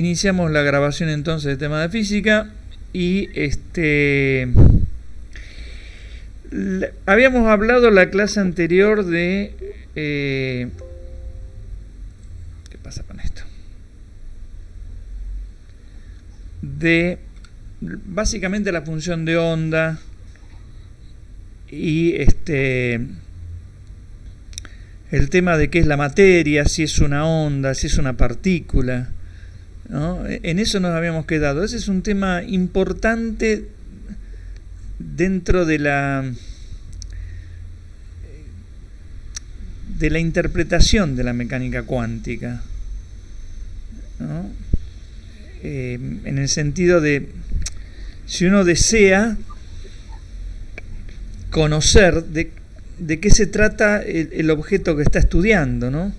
Iniciamos la grabación entonces de tema de física y habíamos hablado la clase anterior de ¿qué pasa con esto? De básicamente la función de onda y el tema de qué es la materia, si es una onda, si es una partícula, ¿no? En eso nos habíamos quedado. Ese es un tema importante dentro de la interpretación de la mecánica cuántica, ¿no? En el sentido de, si uno desea conocer de qué se trata el objeto que está estudiando, ¿no?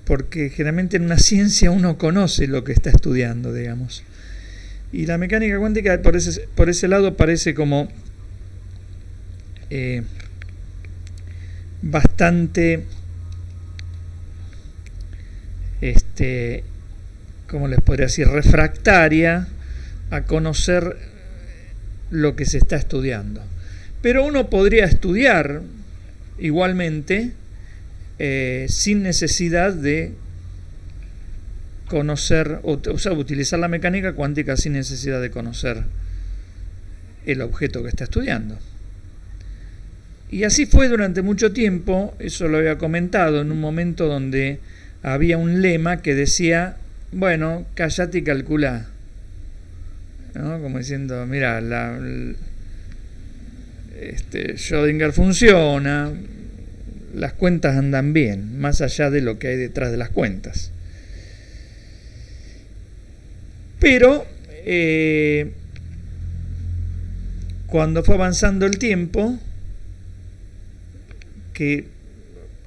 Porque generalmente en una ciencia uno conoce lo que está estudiando, digamos. Y la mecánica cuántica por ese lado parece como bastante, ¿cómo les podría decir? Refractaria a conocer lo que se está estudiando. Pero uno podría estudiar igualmente sin necesidad de conocer, o sea, utilizar la mecánica cuántica sin necesidad de conocer el objeto que está estudiando. Y así fue durante mucho tiempo. Eso lo había comentado en un momento donde había un lema que decía, bueno, callate y calculá, ¿no? Como diciendo, mira, Schrödinger funciona, las cuentas andan bien, más allá de lo que hay detrás de las cuentas. Pero cuando fue avanzando el tiempo, que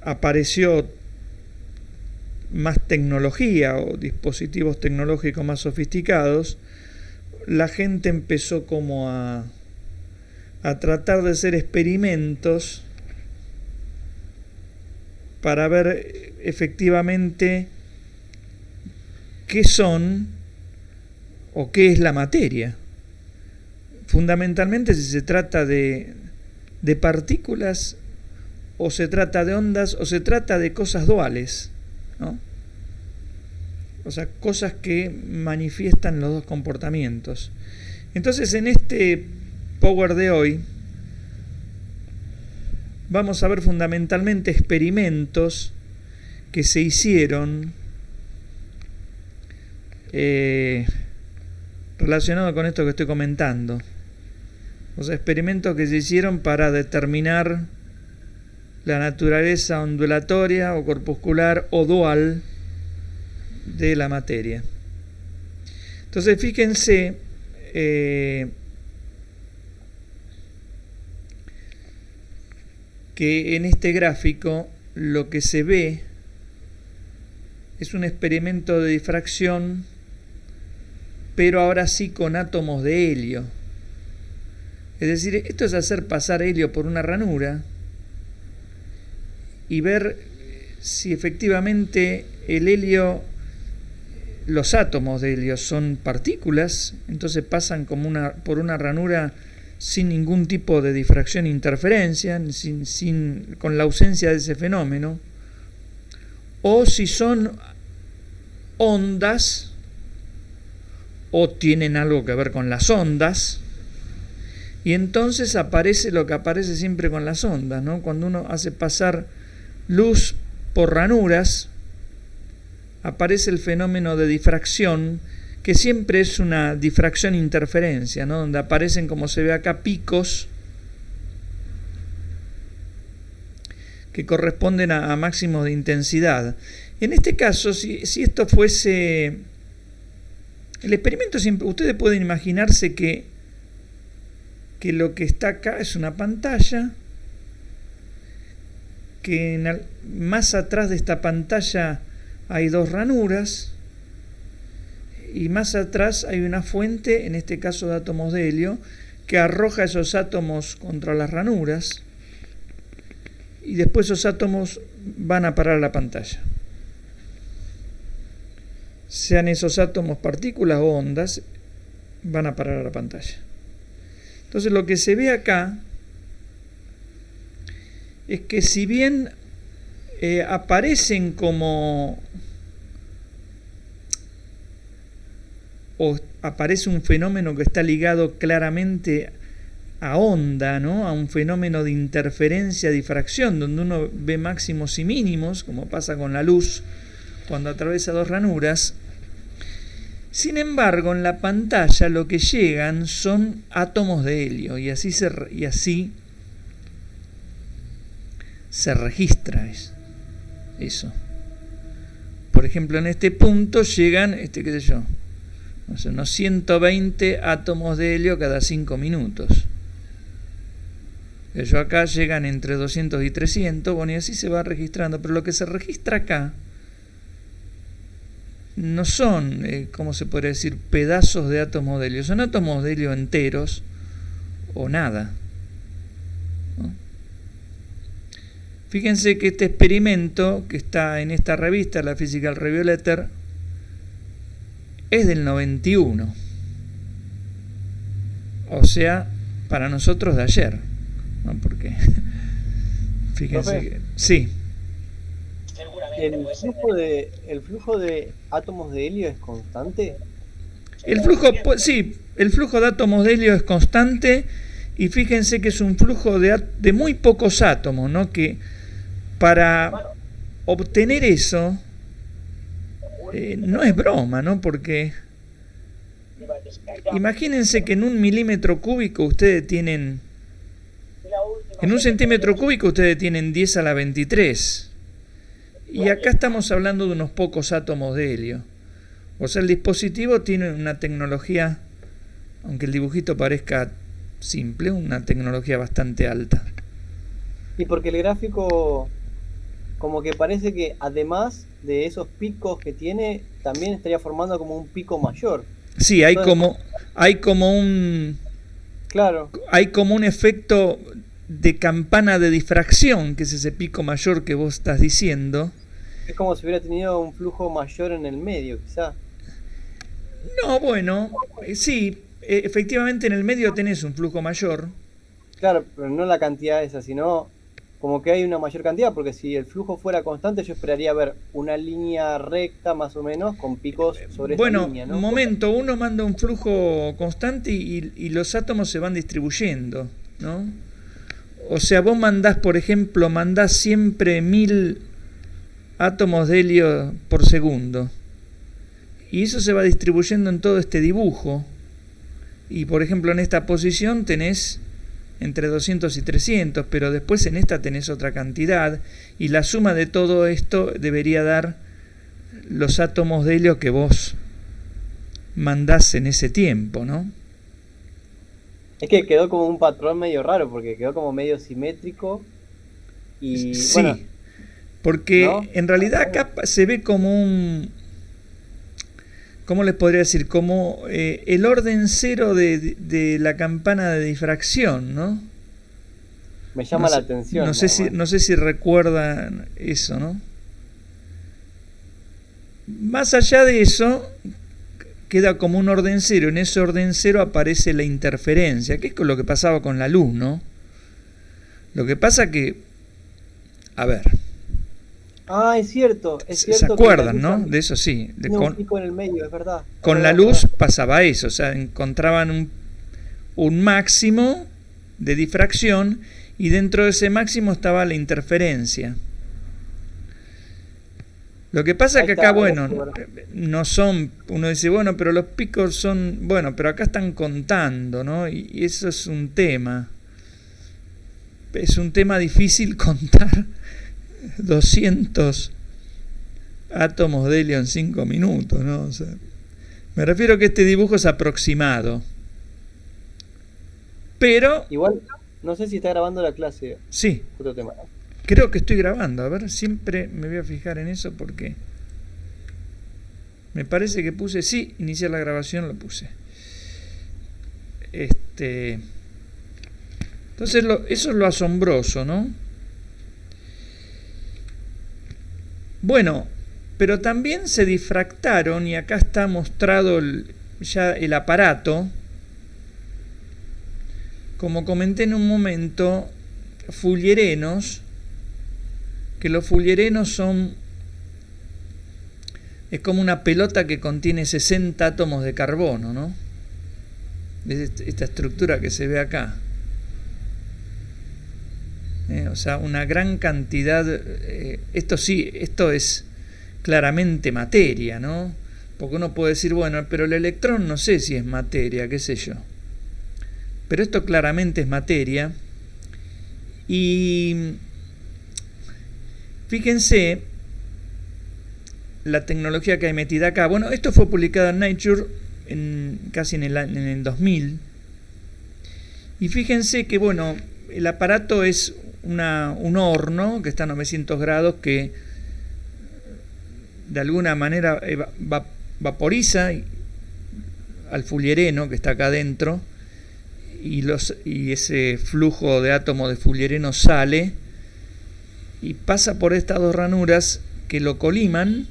apareció más tecnología o dispositivos tecnológicos más sofisticados, la gente empezó como a tratar de hacer experimentos para ver efectivamente qué son o qué es la materia. Fundamentalmente si se trata de partículas, o se trata de ondas, o se trata de cosas duales, ¿no? O sea, cosas que manifiestan los dos comportamientos. Entonces, en este Power de hoy vamos a ver fundamentalmente experimentos que se hicieron relacionados con esto que estoy comentando. O sea, experimentos que se hicieron para determinar la naturaleza ondulatoria o corpuscular o dual de la materia. Entonces, fíjense que en este gráfico lo que se ve es un experimento de difracción, pero ahora sí con átomos de helio. Es decir, esto es hacer pasar helio por una ranura y ver si efectivamente el helio, los átomos de helio son partículas, entonces pasan como por una ranura sin ningún tipo de difracción e interferencia, con la ausencia de ese fenómeno, o si son ondas o tienen algo que ver con las ondas, y entonces aparece lo que aparece siempre con las ondas, ¿no? Cuando uno hace pasar luz por ranuras, aparece el fenómeno de difracción, que siempre es una difracción-interferencia, ¿no? Donde aparecen, como se ve acá, picos que corresponden a máximos de intensidad. En este caso, si esto fuese el experimento, ustedes pueden imaginarse que lo que está acá es una pantalla, que más atrás de esta pantalla hay dos ranuras, y más atrás hay una fuente, en este caso de átomos de helio, que arroja esos átomos contra las ranuras, y después esos átomos van a parar a la pantalla. sean esos átomos partículas o ondas, van a parar a la pantalla. Entonces lo que se ve acá es que si bien aparecen como, o aparece un fenómeno que está ligado claramente a onda, ¿no? A un fenómeno de interferencia, difracción, donde uno ve máximos y mínimos, como pasa con la luz cuando atraviesa dos ranuras. Sin embargo, en la pantalla lo que llegan son átomos de helio, y así se registra eso. Por ejemplo, en este punto llegan, qué sé yo, no sé, unos 120 átomos de helio cada 5 minutos. Ellos acá llegan entre 200 y 300, bueno, y así se va registrando. Pero lo que se registra acá no son, ¿cómo se podría decir?, pedazos de átomos de helio. Son átomos de helio enteros o nada, ¿no? Fíjense que este experimento que está en esta revista, la Physical Review Letter, es del 91. O sea, para nosotros de ayer, ¿no? Porque fíjense que sí. ¿El flujo de átomos de helio es constante? El flujo de átomos de helio es constante, y fíjense que es un flujo de muy pocos átomos, ¿no? Que para obtener eso no es broma, ¿no? Porque imagínense que en un milímetro cúbico ustedes tienen, en un centímetro cúbico ustedes tienen 10 a la 23. Y acá estamos hablando de unos pocos átomos de helio. O sea, el dispositivo tiene una tecnología, aunque el dibujito parezca simple, una tecnología bastante alta. Y porque el gráfico, como que parece que además de esos picos que tiene, también estaría formando como un pico mayor. Sí, hay como un... Claro. Hay como un efecto de campana de difracción, que es ese pico mayor que vos estás diciendo. Es como si hubiera tenido un flujo mayor en el medio, quizá. No, bueno, sí, efectivamente en el medio tenés un flujo mayor. Claro, pero no la cantidad esa, sino como que hay una mayor cantidad, porque si el flujo fuera constante, yo esperaría ver una línea recta más o menos con picos sobre esa línea, ¿no? Un momento, uno manda un flujo constante y los átomos se van distribuyendo, ¿no? O sea, vos mandás, por ejemplo, siempre 1000 átomos de helio por segundo. Y eso se va distribuyendo en todo este dibujo. Y, por ejemplo, en esta posición tenés entre 200 y 300, pero después en esta tenés otra cantidad. Y la suma de todo esto debería dar los átomos de helio que vos mandás en ese tiempo, ¿no? Es que quedó como un patrón medio raro, porque quedó como medio simétrico. Y sí, bueno, porque ¿no? En realidad acá se ve como un... ¿Cómo les podría decir? Como el orden cero de la campana de difracción, ¿no? Me llama la atención. No sé si recuerdan eso, ¿no? Más allá de eso, queda como un orden cero. En ese orden cero aparece la interferencia, que es lo que pasaba con la luz, ¿no? Lo que pasa que, a ver... Ah, es cierto. ¿Se acuerdan, no? De eso sí. Un pico en el medio, es verdad. Con la luz pasaba eso, o sea, encontraban un máximo de difracción y dentro de ese máximo estaba la interferencia. Lo que pasa es que acá, bueno, no son, uno dice, bueno, pero los picos son, bueno, pero acá están contando, ¿no? Y eso es un tema. Es un tema difícil contar 200 átomos de helio en 5 minutos, ¿no? O sea, me refiero a que este dibujo es aproximado. Pero... Igual, no sé si está grabando la clase. Sí. Otro tema. Creo que estoy grabando. A ver, siempre me voy a fijar en eso porque... Me parece que puse... Sí, iniciar la grabación lo puse. Entonces, eso es lo asombroso, ¿no? Bueno, Pero también se difractaron, y acá está mostrado ya el aparato, como comenté en un momento, fullerenos, que los fullerenos es como una pelota que contiene 60 átomos de carbono, ¿no? Es esta estructura que se ve acá. O sea, una gran cantidad. Esto es claramente materia, ¿no? Porque uno puede decir, bueno, pero el electrón no sé si es materia, qué sé yo. Pero esto claramente es materia. Y fíjense la tecnología que hay metida acá. Bueno, esto fue publicado en Nature casi en el 2000. Y fíjense que, bueno, el aparato es un horno que está a 900 grados que de alguna manera vaporiza al fullereno que está acá adentro, y ese flujo de átomos de fullereno sale y pasa por estas dos ranuras que lo coliman.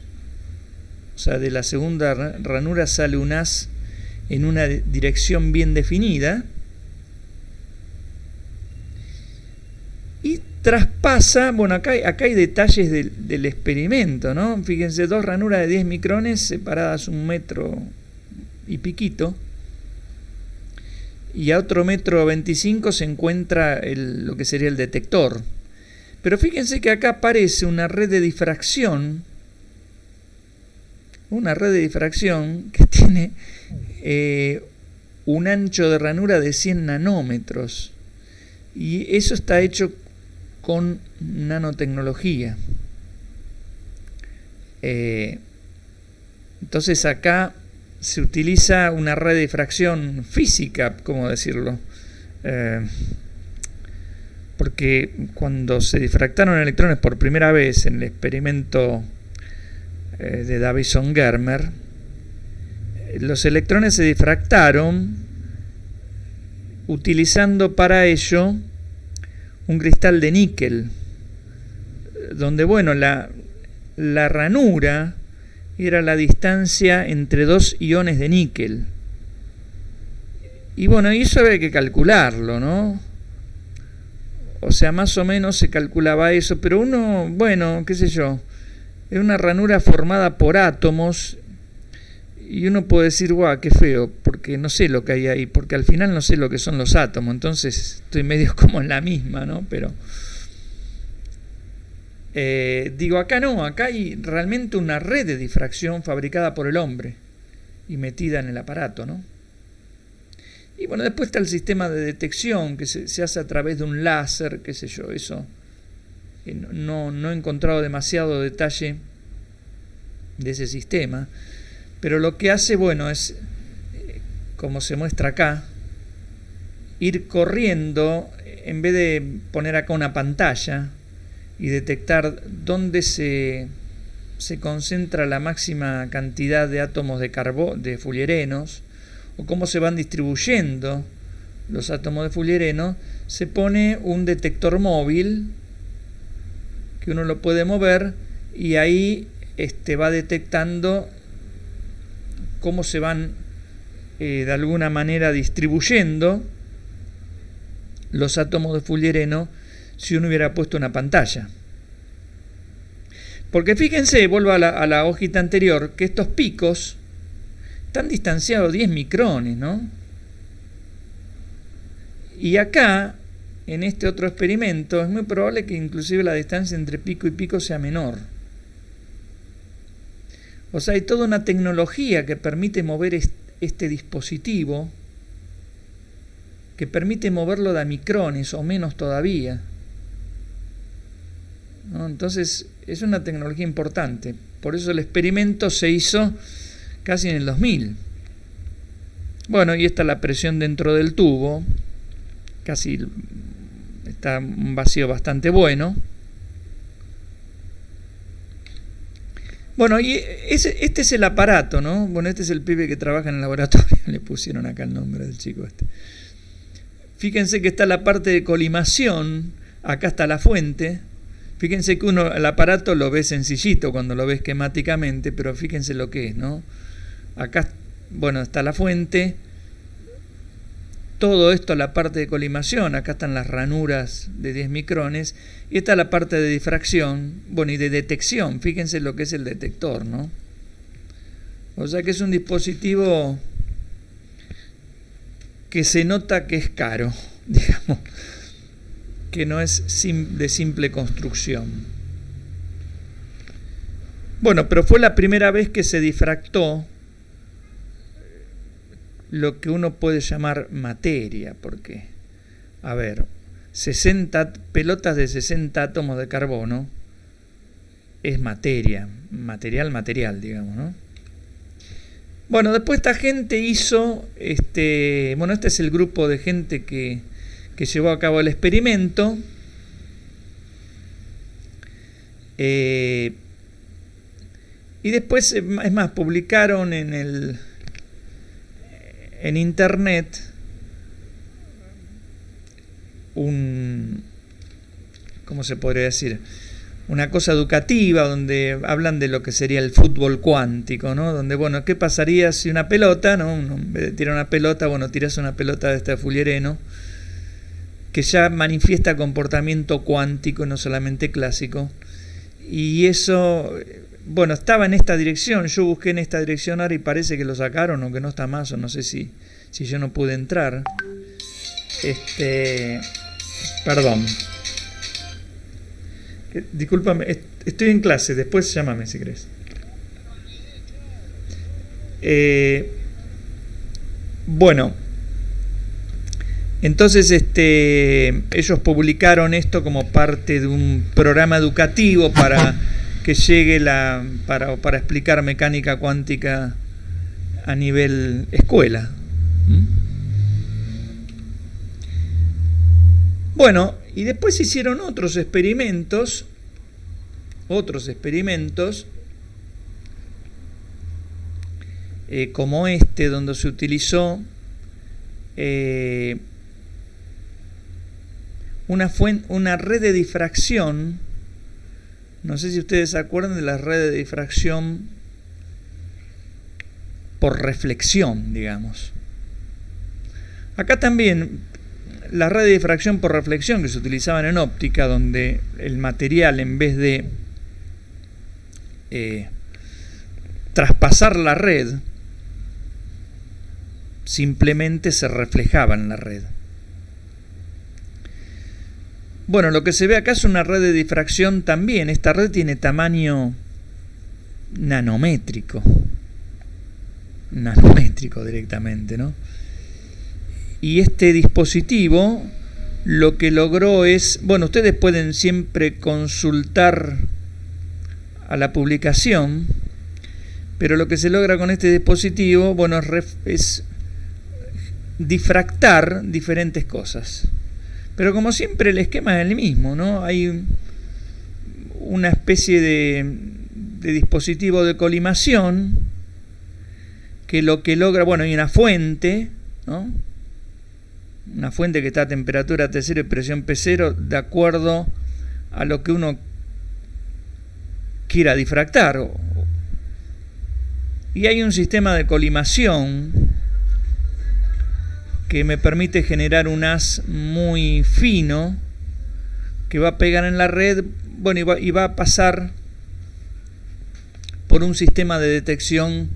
O sea, de la segunda ranura sale un haz en una dirección bien definida y traspasa. Bueno, acá hay detalles del experimento, ¿no? Fíjense, dos ranuras de 10 micrones separadas 1 metro y piquito, y a otro 1,25 m se encuentra lo que sería el detector. Pero fíjense que acá aparece una red de difracción que tiene un ancho de ranura de 100 nanómetros, y eso está hecho con nanotecnología. Entonces acá se utiliza una red de difracción física, ¿cómo decirlo? Porque cuando se difractaron electrones por primera vez en el experimento de Davison-Germer, los electrones se difractaron utilizando para ello un cristal de níquel, donde, bueno, la ranura era la distancia entre dos iones de níquel. Y bueno, y eso había que calcularlo, ¿no? O sea, más o menos se calculaba eso, pero uno, bueno, qué sé yo, es una ranura formada por átomos, y uno puede decir, guau, qué feo, porque no sé lo que hay ahí, porque al final no sé lo que son los átomos, entonces estoy medio como en la misma, ¿no? Pero digo, acá no, acá hay realmente una red de difracción fabricada por el hombre y metida en el aparato, ¿no? Y bueno, después está el sistema de detección que se hace a través de un láser, qué sé yo, eso no he encontrado demasiado detalle de ese sistema. Pero lo que hace, bueno, es, como se muestra acá, ir corriendo, en vez de poner acá una pantalla y detectar dónde se concentra la máxima cantidad de átomos de fullerenos, o cómo se van distribuyendo los átomos de fullereno, se pone un detector móvil que uno lo puede mover, y ahí va detectando cómo se van de alguna manera distribuyendo los átomos de fullereno si uno hubiera puesto una pantalla. Porque fíjense, vuelvo a la hojita anterior, que estos picos están distanciados 10 micrones, ¿no? Y acá, en este otro experimento, es muy probable que inclusive la distancia entre pico y pico sea menor. O sea, hay toda una tecnología que permite mover este dispositivo, que permite moverlo de a micrones o menos todavía, ¿no? Entonces, es una tecnología importante. Por eso el experimento se hizo casi en el 2000. Bueno, y esta es la presión dentro del tubo. Casi está un vacío bastante bueno. Bueno, y este es el aparato, ¿no? Bueno, este es el pibe que trabaja en el laboratorio. Le pusieron acá el nombre del chico este. Fíjense que está la parte de colimación. Acá está la fuente. Fíjense que el aparato lo ve sencillito cuando lo ve esquemáticamente, pero fíjense lo que es, ¿no? Acá, bueno, está la fuente. Todo esto la parte de colimación, acá están las ranuras de 10 micrones, y esta la parte de difracción, bueno, y de detección. Fíjense lo que es el detector, ¿no? O sea que es un dispositivo que se nota que es caro, digamos, que no es de simple construcción. Bueno, pero fue la primera vez que se difractó lo que uno puede llamar materia, porque, a ver, 60 pelotas de 60 átomos de carbono es materia, material, digamos, ¿no? Bueno, después esta gente hizo, bueno, este es el grupo de gente que llevó a cabo el experimento. Y después, es más, publicaron en internet ¿cómo se podría decir? Una cosa educativa donde hablan de lo que sería el fútbol cuántico, ¿no? Donde, bueno, ¿qué pasaría si una pelota, ¿no? En vez de tirar una pelota, bueno, tiras una pelota de este fullereno que ya manifiesta comportamiento cuántico, no solamente clásico. Y eso, bueno, estaba en esta dirección. Yo busqué en esta dirección ahora y parece que lo sacaron o que no está más, o no sé si yo no pude entrar. Perdón. Discúlpame, estoy en clase, después llámame si querés. Bueno, entonces ellos publicaron esto como parte de un programa educativo para que llegue para explicar mecánica cuántica a nivel escuela. Bueno, y después hicieron otros experimentos, como donde se utilizó una red de difracción. No sé si ustedes se acuerdan de la red de difracción por reflexión, digamos. Acá también la red de difracción por reflexión que se utilizaban en óptica, donde el material, en vez de traspasar la red, simplemente se reflejaba en la red. Bueno, lo que se ve acá es una red de difracción también. Esta red tiene tamaño nanométrico directamente, ¿no? Y este dispositivo lo que logró es, bueno, ustedes pueden siempre consultar a la publicación, pero lo que se logra con este dispositivo, bueno, es difractar diferentes cosas. Pero como siempre el esquema es el mismo, ¿no? Hay una especie de dispositivo de colimación que lo que logra, bueno, hay una fuente, ¿no? Una fuente que está a temperatura T0 y presión P0 de acuerdo a lo que uno quiera difractar. Y hay un sistema de colimación que me permite generar un haz muy fino que va a pegar en la red, bueno, y va a pasar por un sistema de detección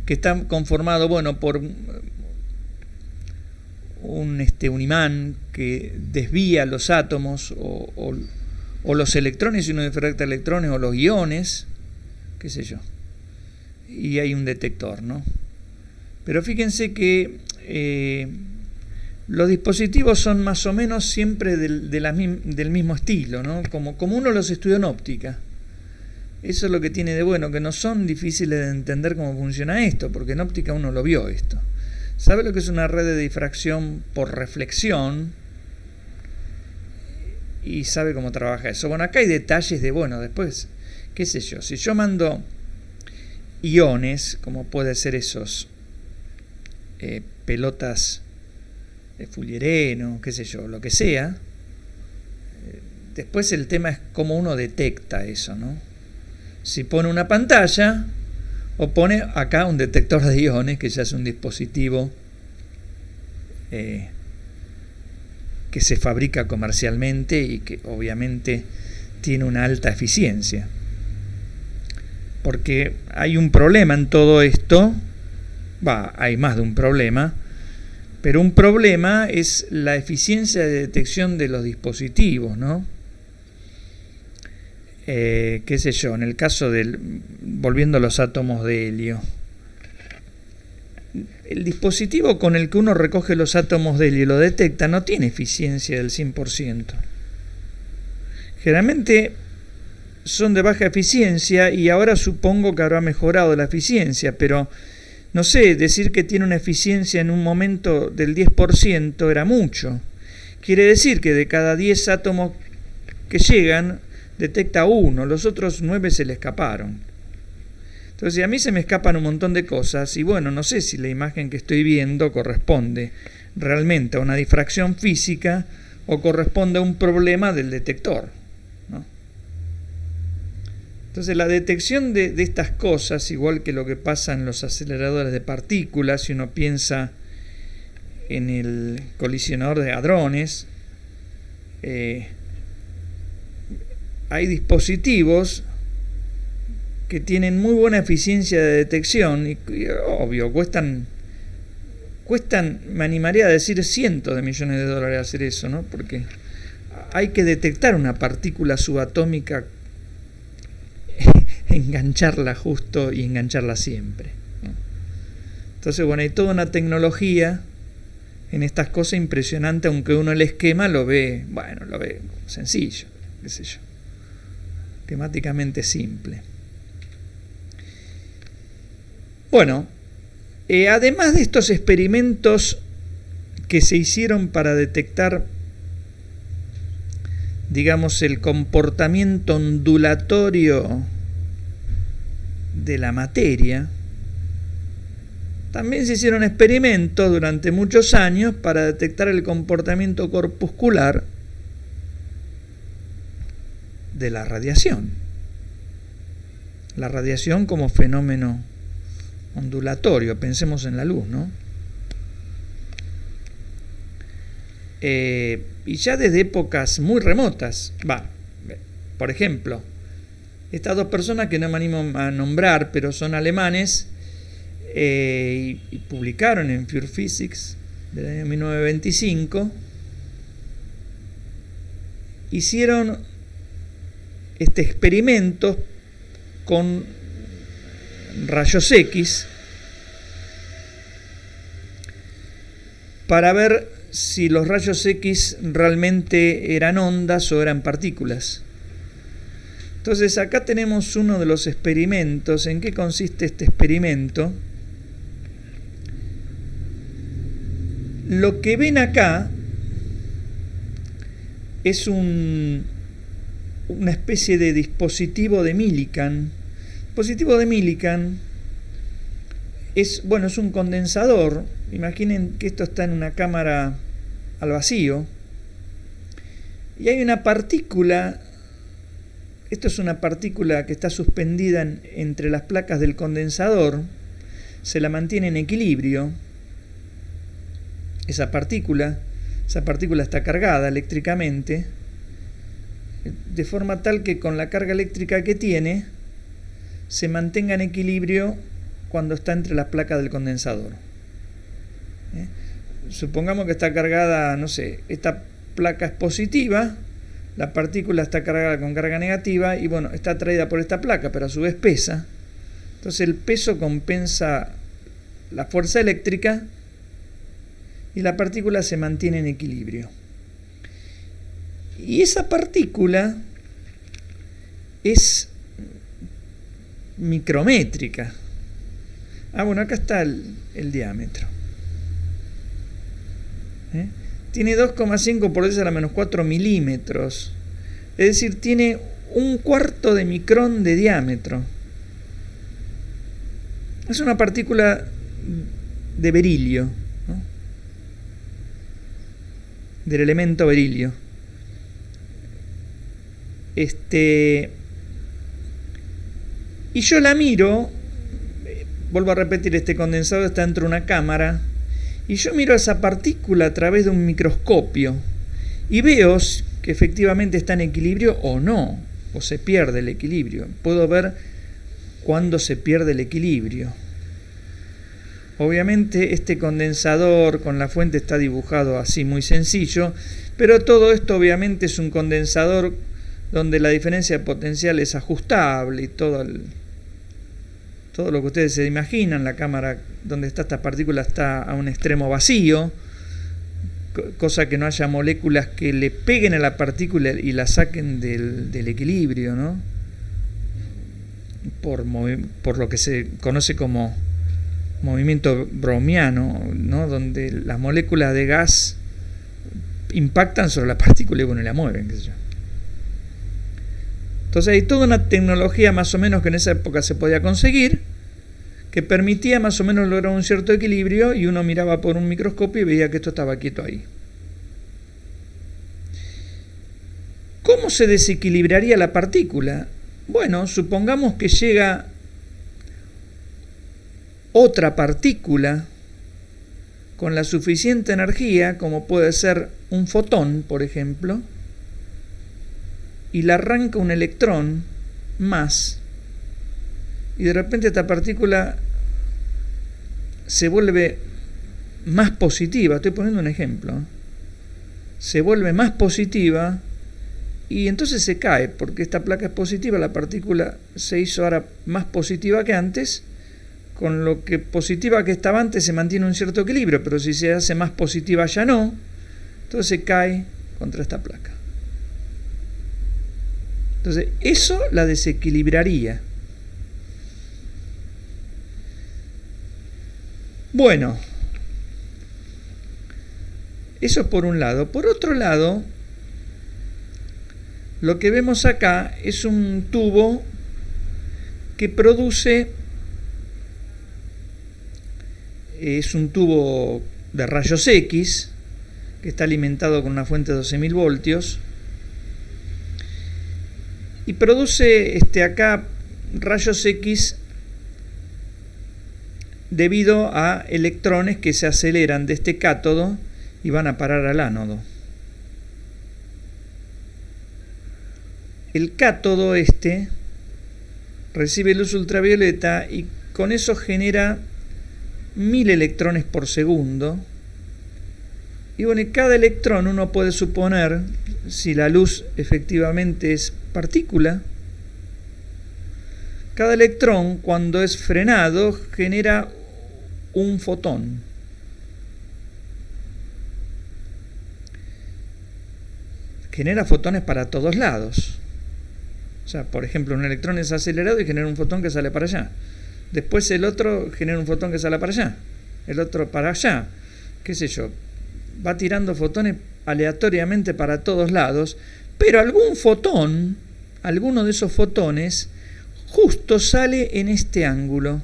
que está conformado, bueno, por un imán que desvía los átomos o los electrones, si uno difracta electrones, o los iones, qué sé yo. Y hay un detector, ¿no? Pero fíjense que los dispositivos son más o menos siempre del mismo estilo, ¿no? Como uno los estudió en óptica. Eso es lo que tiene de bueno, que no son difíciles de entender cómo funciona esto, porque en óptica uno lo vio esto. ¿Sabe lo que es una red de difracción por reflexión? Y sabe cómo trabaja eso. Bueno, acá hay detalles de, bueno, después, qué sé yo, si yo mando iones, como puede ser esos pelotas de fullereno, qué sé yo, lo que sea, Después el tema es cómo uno detecta eso, ¿no? Si pone una pantalla o pone acá un detector de iones, que ya es un dispositivo que se fabrica comercialmente y que obviamente tiene una alta eficiencia. Porque hay un problema en todo esto, hay más de un problema, pero un problema es la eficiencia de detección de los dispositivos, ¿no? Qué sé yo, en el caso volviendo a los átomos de helio, el dispositivo con el que uno recoge los átomos de helio y lo detecta no tiene eficiencia del 100%. Generalmente son de baja eficiencia y ahora supongo que habrá mejorado la eficiencia, pero no sé, decir que tiene una eficiencia en un momento del 10% era mucho. Quiere decir que de cada 10 átomos que llegan, detecta uno, los otros 9 se le escaparon. Entonces, a mí se me escapan un montón de cosas y bueno, no sé si la imagen que estoy viendo corresponde realmente a una difracción física o corresponde a un problema del detector, ¿no? Entonces, la detección de estas cosas, igual que lo que pasa en los aceleradores de partículas, si uno piensa en el colisionador de hadrones, hay dispositivos que tienen muy buena eficiencia de detección y obvio, cuestan, me animaría a decir, cientos de millones de dólares hacer eso, ¿no? Porque hay que detectar una partícula subatómica, engancharla justo y engancharla siempre, ¿no? Entonces, bueno, hay toda una tecnología en estas cosas impresionante, aunque uno el esquema lo ve sencillo, qué sé yo, temáticamente simple. Bueno, además de estos experimentos que se hicieron para detectar, digamos, el comportamiento ondulatorio de la materia, también se hicieron experimentos durante muchos años para detectar el comportamiento corpuscular de la radiación. La radiación como fenómeno ondulatorio, pensemos en la luz, ¿no? Y ya desde épocas muy remotas, por ejemplo, estas dos personas que no me animo a nombrar, pero son alemanes, y publicaron en Pure Physics del año 1925, hicieron experimentos con rayos X para ver si los rayos X realmente eran ondas o eran partículas. Entonces acá tenemos uno de los experimentos. ¿En qué consiste este experimento? Lo que ven acá es una especie de dispositivo de Millikan. Dispositivo de Millikan es un condensador. Imaginen que esto está en una cámara al vacío y hay una partícula. Esto es una partícula que está suspendida entre las placas del condensador, se la mantiene en equilibrio. Esa partícula está cargada eléctricamente, de forma tal que con la carga eléctrica que tiene, se mantenga en equilibrio cuando está entre las placas del condensador. Supongamos que está cargada, no sé, esta placa es positiva, la partícula está cargada con carga negativa y está atraída por esta placa, pero a su vez pesa. Entonces el peso compensa la fuerza eléctrica y la partícula se mantiene en equilibrio. Y esa partícula es micrométrica. Acá está el diámetro. Tiene 2,5 por 10 a la menos 4 milímetros. Es decir, tiene 1/4 de micrón de diámetro. Es una partícula de berilio, ¿no? Del elemento berilio. Y yo la miro, vuelvo a repetir, este condensador está dentro de una cámara, y yo miro esa partícula a través de un microscopio y veo que efectivamente está en equilibrio o no, o se pierde el equilibrio. Puedo ver cuándo se pierde el equilibrio. Obviamente este condensador con la fuente está dibujado así muy sencillo, pero todo esto obviamente es un condensador donde la diferencia de potencial es ajustable y todo lo que ustedes se imaginan. La cámara donde está esta partícula está a un extremo vacío, cosa que no haya moléculas que le peguen a la partícula y la saquen del equilibrio, ¿no? Por lo que se conoce como movimiento browniano, ¿no? Donde las moléculas de gas impactan sobre la partícula y bueno, la mueven, qué sé yo. Entonces hay toda una tecnología más o menos que en esa época se podía conseguir, que permitía más o menos lograr un cierto equilibrio, y uno miraba por un microscopio y veía que esto estaba quieto ahí. ¿Cómo se desequilibraría la partícula? Bueno, supongamos que llega otra partícula con la suficiente energía, como puede ser un fotón, por ejemplo, y le arranca un electrón más, y de repente esta partícula se vuelve más positiva. Estoy poniendo un ejemplo. Se vuelve más positiva y entonces se cae, porque esta placa es positiva, la partícula se hizo ahora más positiva que antes, con lo que positiva que estaba antes se mantiene un cierto equilibrio, pero si se hace más positiva ya no, entonces se cae contra esta placa. Entonces eso la desequilibraría. Bueno, eso es por un lado. Por otro lado, lo que vemos acá es un tubo que produce, es un tubo de rayos X que está alimentado con una fuente de 12.000 voltios y produce acá rayos X debido a electrones que se aceleran de este cátodo y van a parar al ánodo. El cátodo recibe luz ultravioleta y con eso genera 1000 electrones por segundo. Y bueno, cada electrón uno puede suponer, si la luz efectivamente es partícula, cada electrón cuando es frenado genera un fotón. Genera fotones para todos lados. O sea, por ejemplo, un electrón es acelerado y genera un fotón que sale para allá. Después el otro genera un fotón que sale para allá. El otro para allá. Qué sé yo. Va tirando fotones aleatoriamente para todos lados. Pero algún fotón, alguno de esos fotones, justo sale en este ángulo.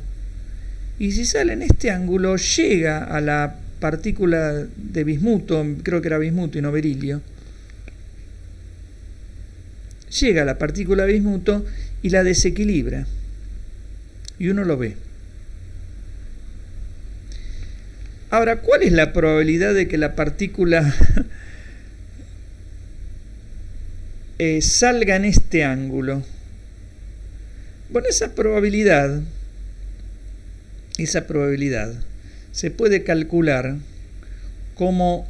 Y si sale en este ángulo, llega a la partícula de bismuto, creo que era bismuto y no berilio. Llega a la partícula de bismuto y la desequilibra. Y uno lo ve. Ahora, ¿cuál es la probabilidad de que la partícula salga en este ángulo? Bueno, esa probabilidad se puede calcular como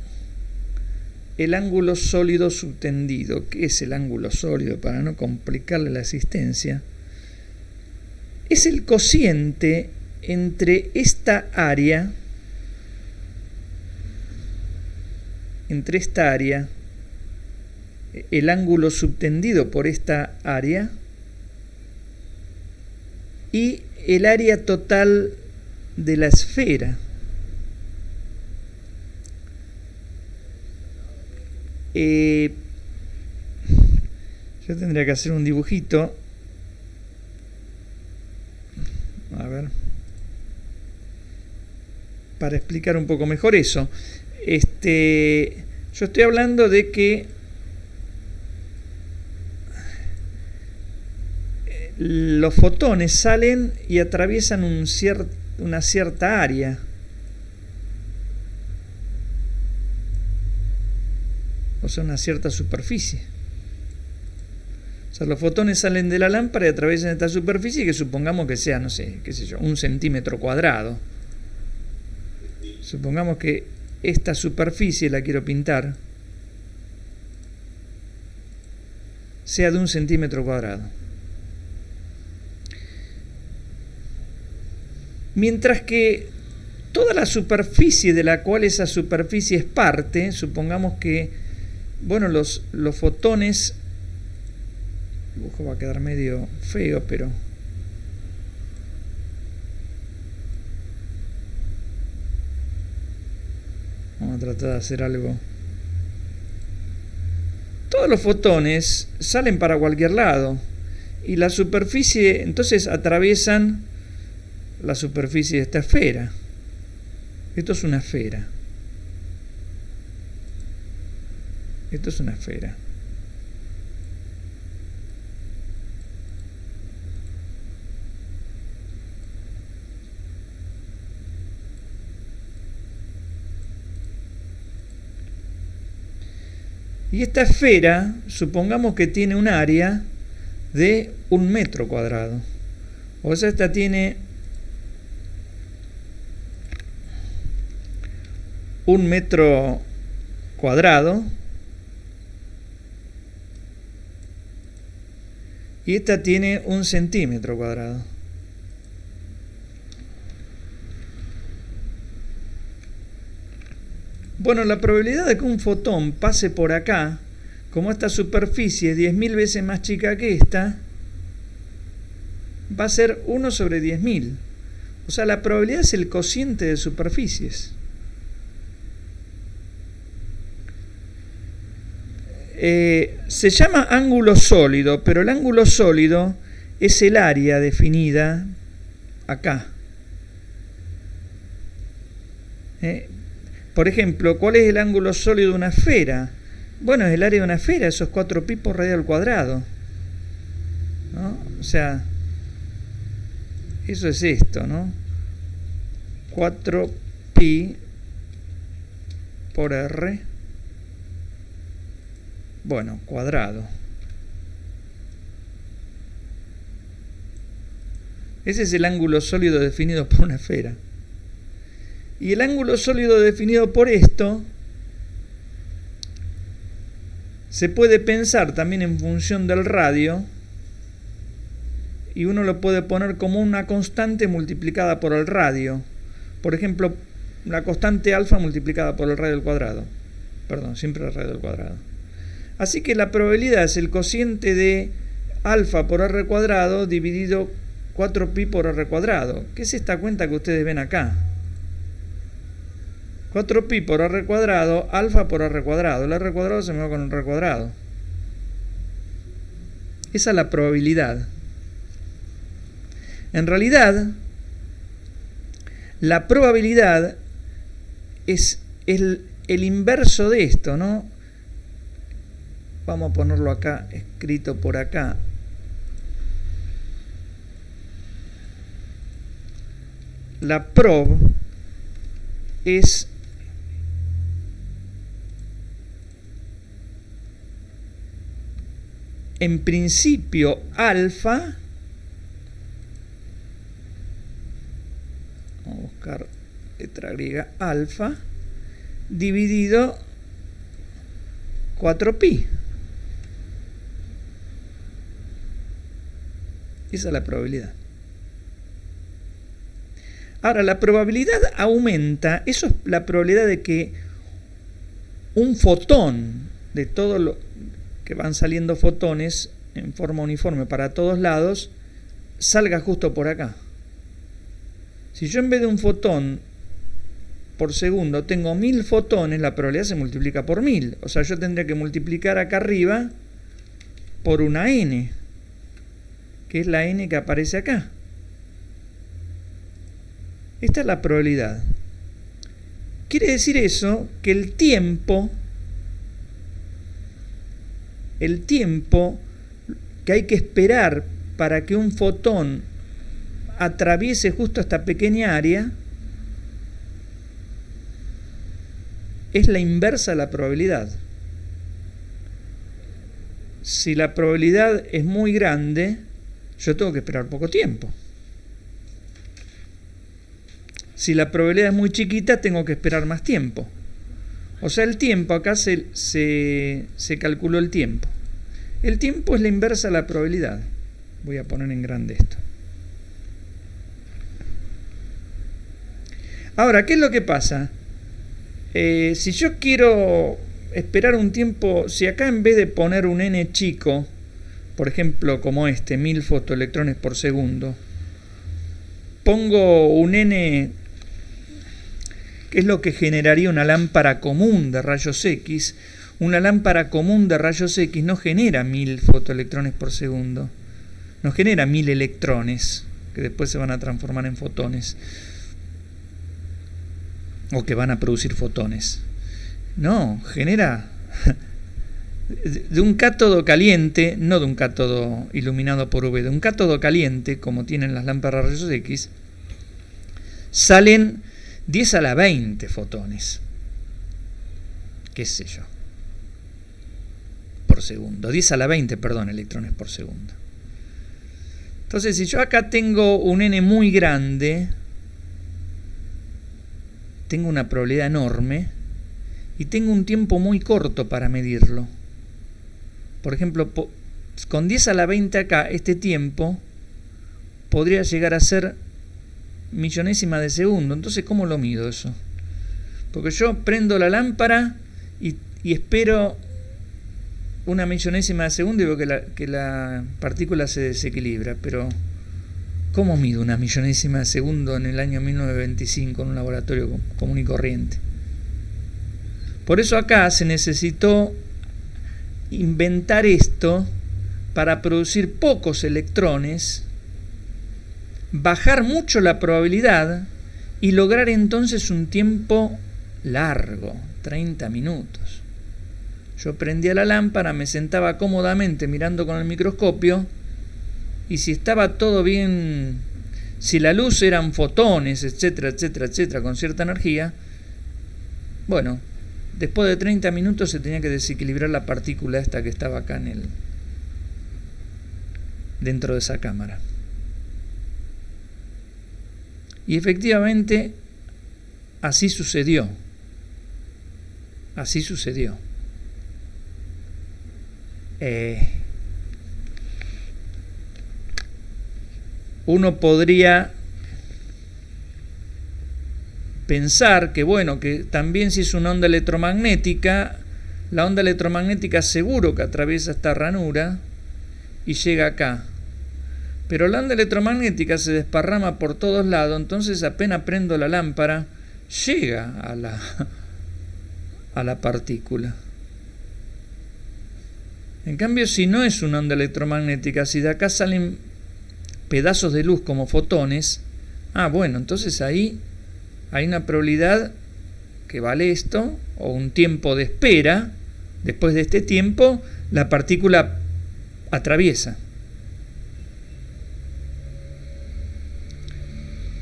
el ángulo sólido subtendido. ¿Qué es el ángulo sólido? Para no complicarle la existencia, es el cociente entre esta área, el ángulo subtendido por esta área, y el área total de la esfera. Yo tendría que hacer un dibujito. A ver. Para explicar un poco mejor eso. Yo estoy hablando de que los fotones salen y atraviesan una cierta área. O sea, una cierta superficie. O sea, los fotones salen de la lámpara y atraviesan esta superficie que supongamos que sea, no sé, qué sé yo, 1 centímetro cuadrado. Supongamos que esta superficie, la quiero pintar, sea de 1 centímetro cuadrado. Mientras que toda la superficie de la cual esa superficie es parte, supongamos que, bueno, los fotones, el dibujo va a quedar medio feo, pero vamos a tratar de hacer algo. Todos los fotones salen para cualquier lado y la superficie, entonces atraviesan la superficie de esta esfera. Esto es una esfera. Esto es una esfera. Y esta esfera, supongamos que tiene un área de 1 metro cuadrado. O sea, esta tiene 1 metro cuadrado. Y esta tiene 1 centímetro cuadrado. Bueno, la probabilidad de que un fotón pase por acá, como esta superficie es 10.000 veces más chica que esta, va a ser 1 sobre 10.000. O sea, la probabilidad es el cociente de superficies. Se llama ángulo sólido, pero el ángulo sólido es el área definida acá. Por ejemplo, ¿cuál es el ángulo sólido de una esfera? Bueno, es el área de una esfera, eso es 4pi por radio al cuadrado, ¿no? O sea, eso es esto, ¿no? 4pi por r, bueno, cuadrado. Ese es el ángulo sólido definido por una esfera. Y el ángulo sólido definido por esto se puede pensar también en función del radio, y uno lo puede poner como una constante multiplicada por el radio. Por ejemplo, la constante alfa multiplicada por el radio al cuadrado. Perdón, siempre el radio al cuadrado. Así que la probabilidad es el cociente de alfa por r cuadrado dividido 4pi por r cuadrado, que es esta cuenta que ustedes ven acá. 4pi por r cuadrado, alfa por r cuadrado. El r cuadrado se me va con el r cuadrado. Esa es la probabilidad. En realidad, la probabilidad es el inverso de esto, ¿no? Vamos a ponerlo acá, escrito por acá. La prob es en principio alfa. Vamos a buscar letra griega, alfa, dividido 4pi. Esa es la probabilidad. Ahora, la probabilidad aumenta. Eso es la probabilidad de que un fotón, de todo lo que van saliendo fotones en forma uniforme para todos lados, salga justo por acá. Si yo en vez de un fotón por segundo tengo 1000 fotones, la probabilidad se multiplica por 1000. O sea, yo tendría que multiplicar acá arriba por una n, que es la n que aparece acá. Esta es la probabilidad. Quiere decir eso que el tiempo que hay que esperar para que un fotón atraviese justo esta pequeña área es la inversa de la probabilidad. Si la probabilidad es muy grande, yo tengo que esperar poco tiempo. Si la probabilidad es muy chiquita, tengo que esperar más tiempo. O sea, el tiempo, acá se calculó el tiempo. El tiempo es la inversa de la probabilidad. Voy a poner en grande esto. Ahora, ¿qué es lo que pasa? Si yo quiero esperar un tiempo, si acá en vez de poner un n chico, por ejemplo como este, 1000 fotoelectrones por segundo, pongo un n que es lo que generaría una lámpara común de rayos X, una lámpara común de rayos X no genera 1000 fotoelectrones por segundo, no genera 1000 electrones que después se van a transformar en fotones o que van a producir fotones. No, genera de un cátodo caliente, no de un cátodo iluminado por UV, de un cátodo caliente, como tienen las lámparas de rayos X, salen 10 a la 20 fotones, qué sé yo, por segundo, 10 a la 20, perdón, electrones por segundo. Entonces, si yo acá tengo un n muy grande, tengo una probabilidad enorme y tengo un tiempo muy corto para medirlo. Por ejemplo, con 10 a la 20 acá, este tiempo podría llegar a ser millonésima de segundo. Entonces, ¿cómo lo mido eso? Porque yo prendo la lámpara y espero una millonésima de segundo y veo que la partícula se desequilibra. Pero, ¿cómo mido una millonésima de segundo en el año 1925 en un laboratorio común y corriente? Por eso acá se necesitó inventar esto para producir pocos electrones, bajar mucho la probabilidad y lograr entonces un tiempo largo, 30 minutos. Yo prendía la lámpara, me sentaba cómodamente mirando con el microscopio y si estaba todo bien, si la luz eran fotones, etcétera, etcétera, etcétera, con cierta energía, bueno, después de 30 minutos se tenía que desequilibrar la partícula esta que estaba acá dentro de esa cámara. Y efectivamente así sucedió. Así sucedió. Uno podría pensar que, bueno, que también si es una onda electromagnética, la onda electromagnética seguro que atraviesa esta ranura y llega acá. Pero la onda electromagnética se desparrama por todos lados, entonces apenas prendo la lámpara, llega a la partícula. En cambio, si no es una onda electromagnética, si de acá salen pedazos de luz como fotones, bueno, entonces ahí hay una probabilidad que vale esto, o un tiempo de espera. Después de este tiempo, la partícula atraviesa.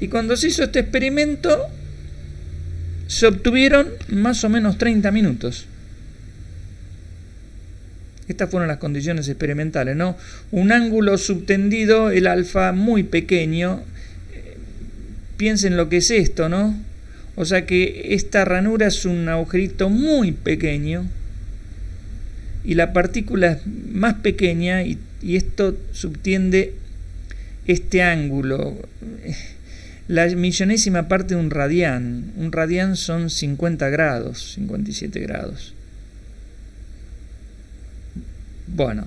Y cuando se hizo este experimento, se obtuvieron más o menos 30 minutos. Estas fueron las condiciones experimentales, ¿no? Un ángulo subtendido, el alfa, muy pequeño. Piensen lo que es esto, ¿no? O sea que esta ranura es un agujerito muy pequeño y la partícula es más pequeña y esto subtiende este ángulo. La millonésima parte de un radián. Un radián son 50 grados, 57 grados. Bueno,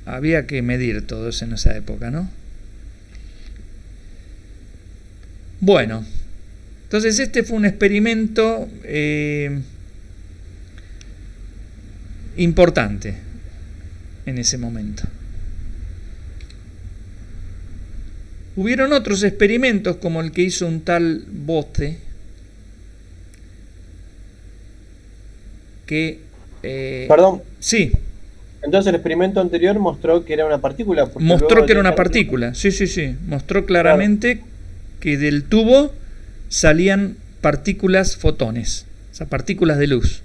había que medir todo eso en esa época, ¿no? Bueno, entonces este fue un experimento importante en ese momento. Hubieron otros experimentos como el que hizo un tal Bothe que... Perdón. Sí. Entonces el experimento anterior mostró que era una partícula. Mostró que era una partícula, sí. Mostró claramente que del tubo salían partículas fotones, o sea, partículas de luz.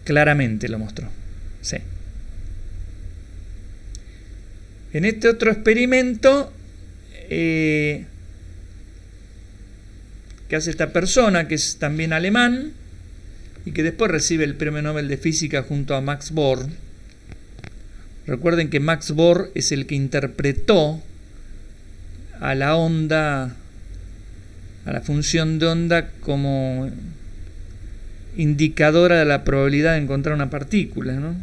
Claramente lo mostró, sí. En este otro experimento que hace esta persona, que es también alemán, y que después recibe el Premio Nobel de Física junto a Max Born. Recuerden que Max Born es el que interpretó a la onda, a la función de onda, como indicadora de la probabilidad de encontrar una partícula, ¿no?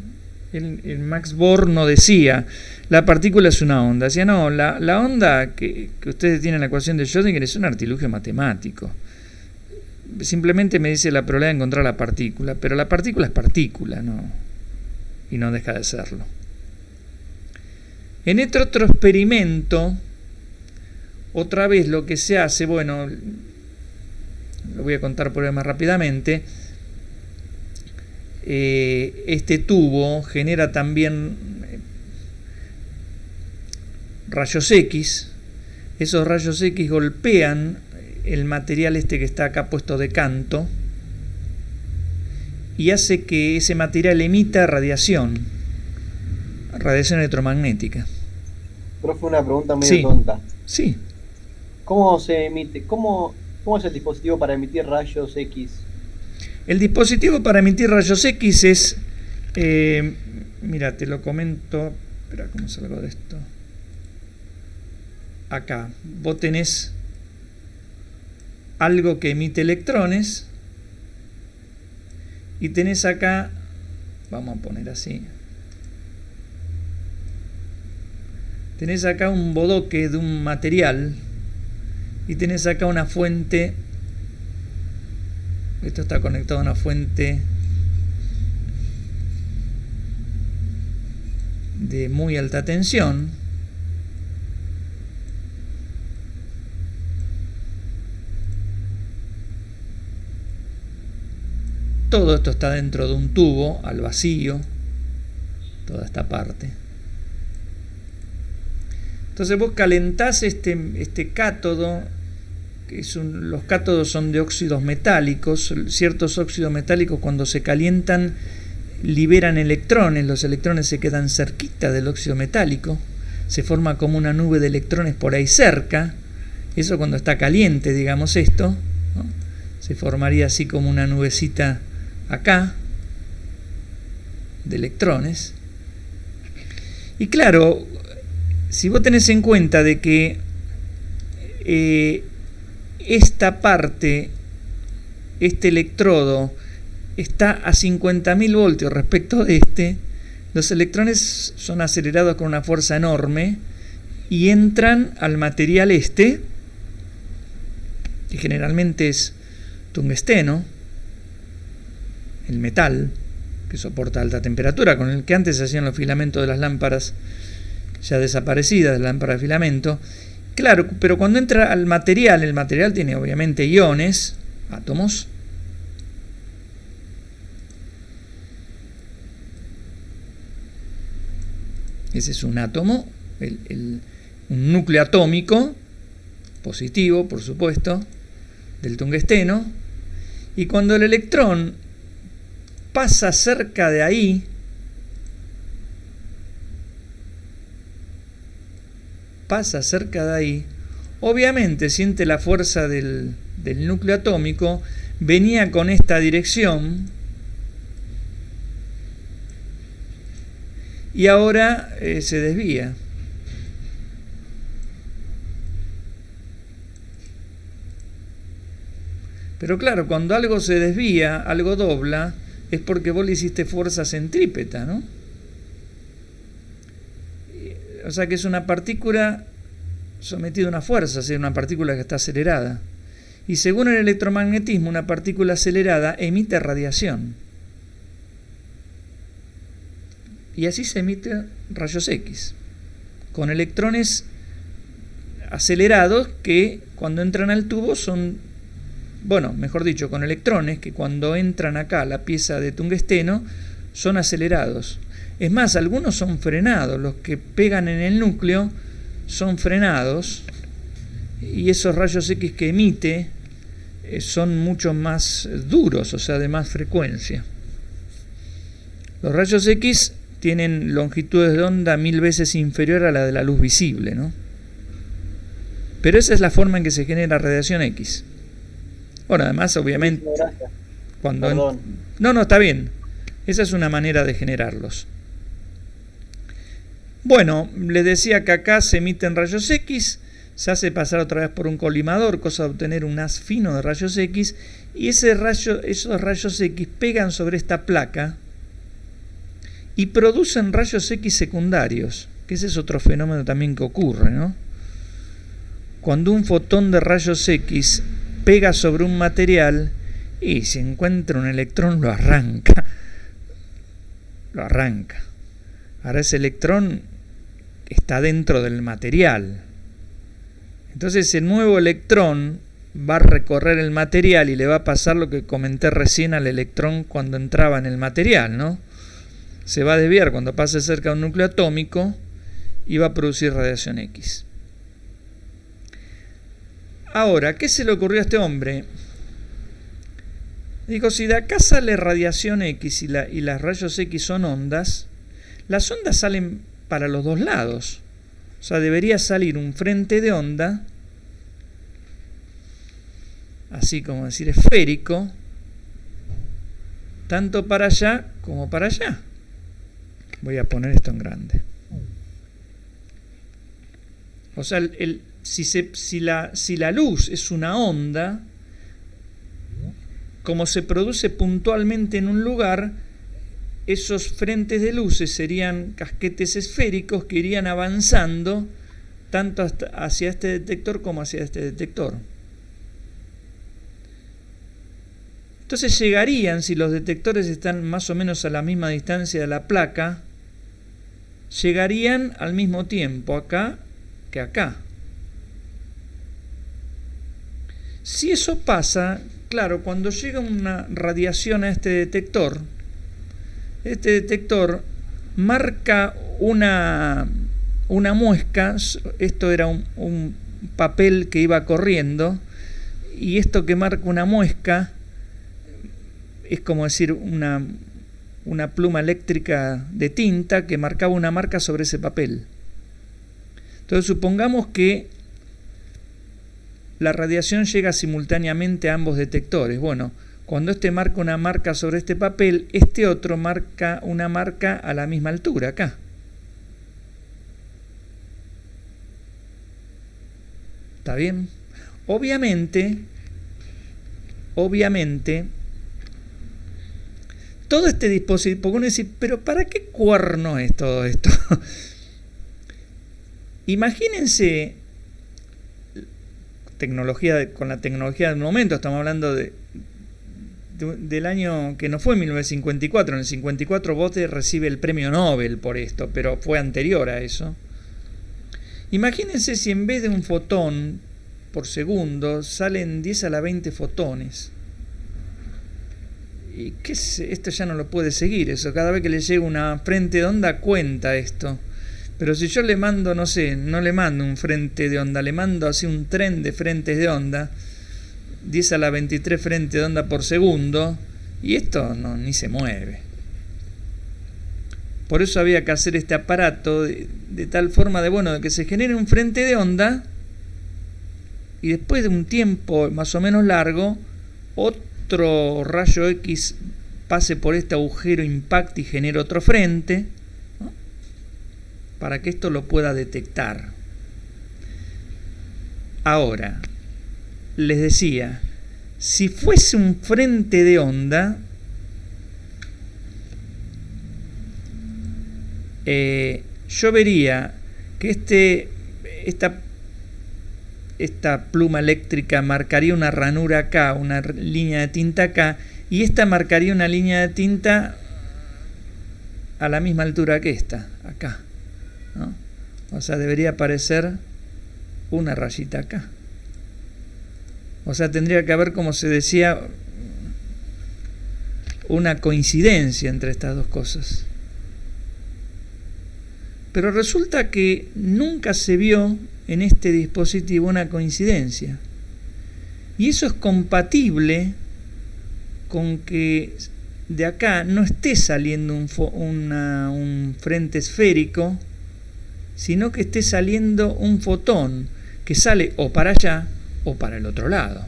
El Max Born no decía, la partícula es una onda. Decía, no, la onda que ustedes tienen en la ecuación de Schrödinger es un artilugio matemático. Simplemente me dice la probabilidad de encontrar la partícula, pero la partícula es partícula, ¿no? Y no deja de serlo. En este otro experimento, otra vez lo que se hace, bueno, lo voy a contar por ahí más rápidamente. Este tubo genera también rayos X. Esos rayos X golpean el material este que está acá puesto de canto y hace que ese material emita radiación electromagnética. Profe, una pregunta medio tonta. Sí. ¿Cómo se emite? ¿Cómo es el dispositivo para emitir rayos X? El dispositivo para emitir rayos X es, mira, te lo comento. Espera, ¿cómo salgo de esto? Acá, vos tenés algo que emite electrones y tenés acá, vamos a poner así, tenés acá un bodoque de un material y tenés acá una fuente. Esto está conectado a una fuente de muy alta tensión. Todo esto está dentro de un tubo al vacío, toda esta parte. Entonces vos calentás este cátodo, que los cátodos son de óxidos metálicos. Ciertos óxidos metálicos, cuando se calientan, liberan electrones. Los electrones se quedan cerquita del óxido metálico, se forma como una nube de electrones por ahí cerca. Eso cuando está caliente, digamos esto, ¿no? Se formaría así como una nubecita acá de electrones. Y claro, si vos tenés en cuenta de que esta parte, este electrodo, está a 50.000 voltios respecto de los electrones son acelerados con una fuerza enorme y entran al material que generalmente es tungsteno, el metal que soporta alta temperatura, con el que antes se hacían los filamentos de las lámparas ya desaparecidas, de la lámpara de filamento. Claro, pero cuando entra al material, el material tiene obviamente iones, átomos. Ese es un átomo, un núcleo atómico, positivo, por supuesto, del tungsteno. Y cuando el electrón pasa cerca de ahí, obviamente siente la fuerza del núcleo atómico, venía con esta dirección y ahora se desvía. Pero claro, cuando algo se desvía, algo dobla, es porque vos le hiciste fuerza centrípeta, ¿no? O sea que es una partícula sometida a una fuerza, es una partícula que está acelerada. Y según el electromagnetismo, una partícula acelerada emite radiación. Y así se emite rayos X, con electrones acelerados que cuando entran al tubo son, bueno, mejor dicho, con electrones que cuando entran acá a la pieza de tungsteno son acelerados. Es más, algunos son frenados, los que pegan en el núcleo son frenados y esos rayos X que emite son mucho más duros, o sea, de más frecuencia. Los rayos X tienen longitudes de onda 1000 veces inferior a la de la luz visible, ¿no? Pero esa es la forma en que se genera radiación X. Bueno, además, obviamente, cuando no, está bien. Esa es una manera de generarlos. Bueno, les decía que acá se emiten rayos X, se hace pasar otra vez por un colimador, cosa de obtener un haz fino de rayos X, y esos rayos X pegan sobre esta placa y producen rayos X secundarios, que ese es otro fenómeno también que ocurre, ¿no? Cuando un fotón de rayos X pega sobre un material y si encuentra un electrón lo arranca. Ahora ese electrón está dentro del material. Entonces el nuevo electrón va a recorrer el material y le va a pasar lo que comenté recién al electrón cuando entraba en el material, ¿no? Se va a desviar cuando pase cerca de un núcleo atómico y va a producir radiación X. Ahora, ¿qué se le ocurrió a este hombre? Dijo, si de acá sale radiación X y las rayos X son ondas, las ondas salen para los dos lados. O sea, debería salir un frente de onda, así como decir esférico, tanto para allá como para allá. Voy a poner esto en grande. O sea, si la luz es una onda, como se produce puntualmente en un lugar, esos frentes de luces serían casquetes esféricos que irían avanzando tanto hacia este detector como hacia este detector. Entonces llegarían, si los detectores están más o menos a la misma distancia de la placa, llegarían al mismo tiempo acá que acá. Si eso pasa, claro, cuando llega una radiación a este detector marca una muesca. Esto era un papel que iba corriendo, y esto que marca una muesca es como decir una pluma eléctrica de tinta que marcaba una marca sobre ese papel. Entonces supongamos que la radiación llega simultáneamente a ambos detectores. Bueno, cuando este marca una marca sobre este papel, este otro marca una marca a la misma altura, acá. ¿Está bien? Obviamente, todo este dispositivo, porque uno dice, pero ¿para qué cuerno es todo esto? Imagínense con la tecnología del momento, estamos hablando del año que no fue 1954, en el 54 Bose recibe el premio Nobel por esto, pero fue anterior a eso. Imagínense si en vez de un fotón por segundo salen 10 a la 20 fotones. ¿Y qué es? Esto ya no lo puede seguir, eso. Cada vez que le llega una frente de onda cuenta esto. Pero si yo le mando, no sé, no le mando un frente de onda, le mando así un tren de frentes de onda, 10 a la 23 frentes de onda por segundo, y esto ni se mueve. Por eso había que hacer este aparato de tal forma de que se genere un frente de onda, y después de un tiempo más o menos largo, otro rayo X pase por este agujero, impacte y genere otro frente, ¿no? Para que esto lo pueda detectar. Ahora, les decía, si fuese un frente de onda, yo vería que esta pluma eléctrica marcaría una ranura acá, una línea de tinta acá, y esta marcaría una línea de tinta a la misma altura que esta, acá, ¿no? O sea, debería aparecer una rayita acá. O sea, tendría que haber, como se decía, una coincidencia entre estas dos cosas. Pero resulta que nunca se vio en este dispositivo una coincidencia. Y eso es compatible con que de acá no esté saliendo un frente esférico, sino que esté saliendo un fotón que sale o para allá o para el otro lado.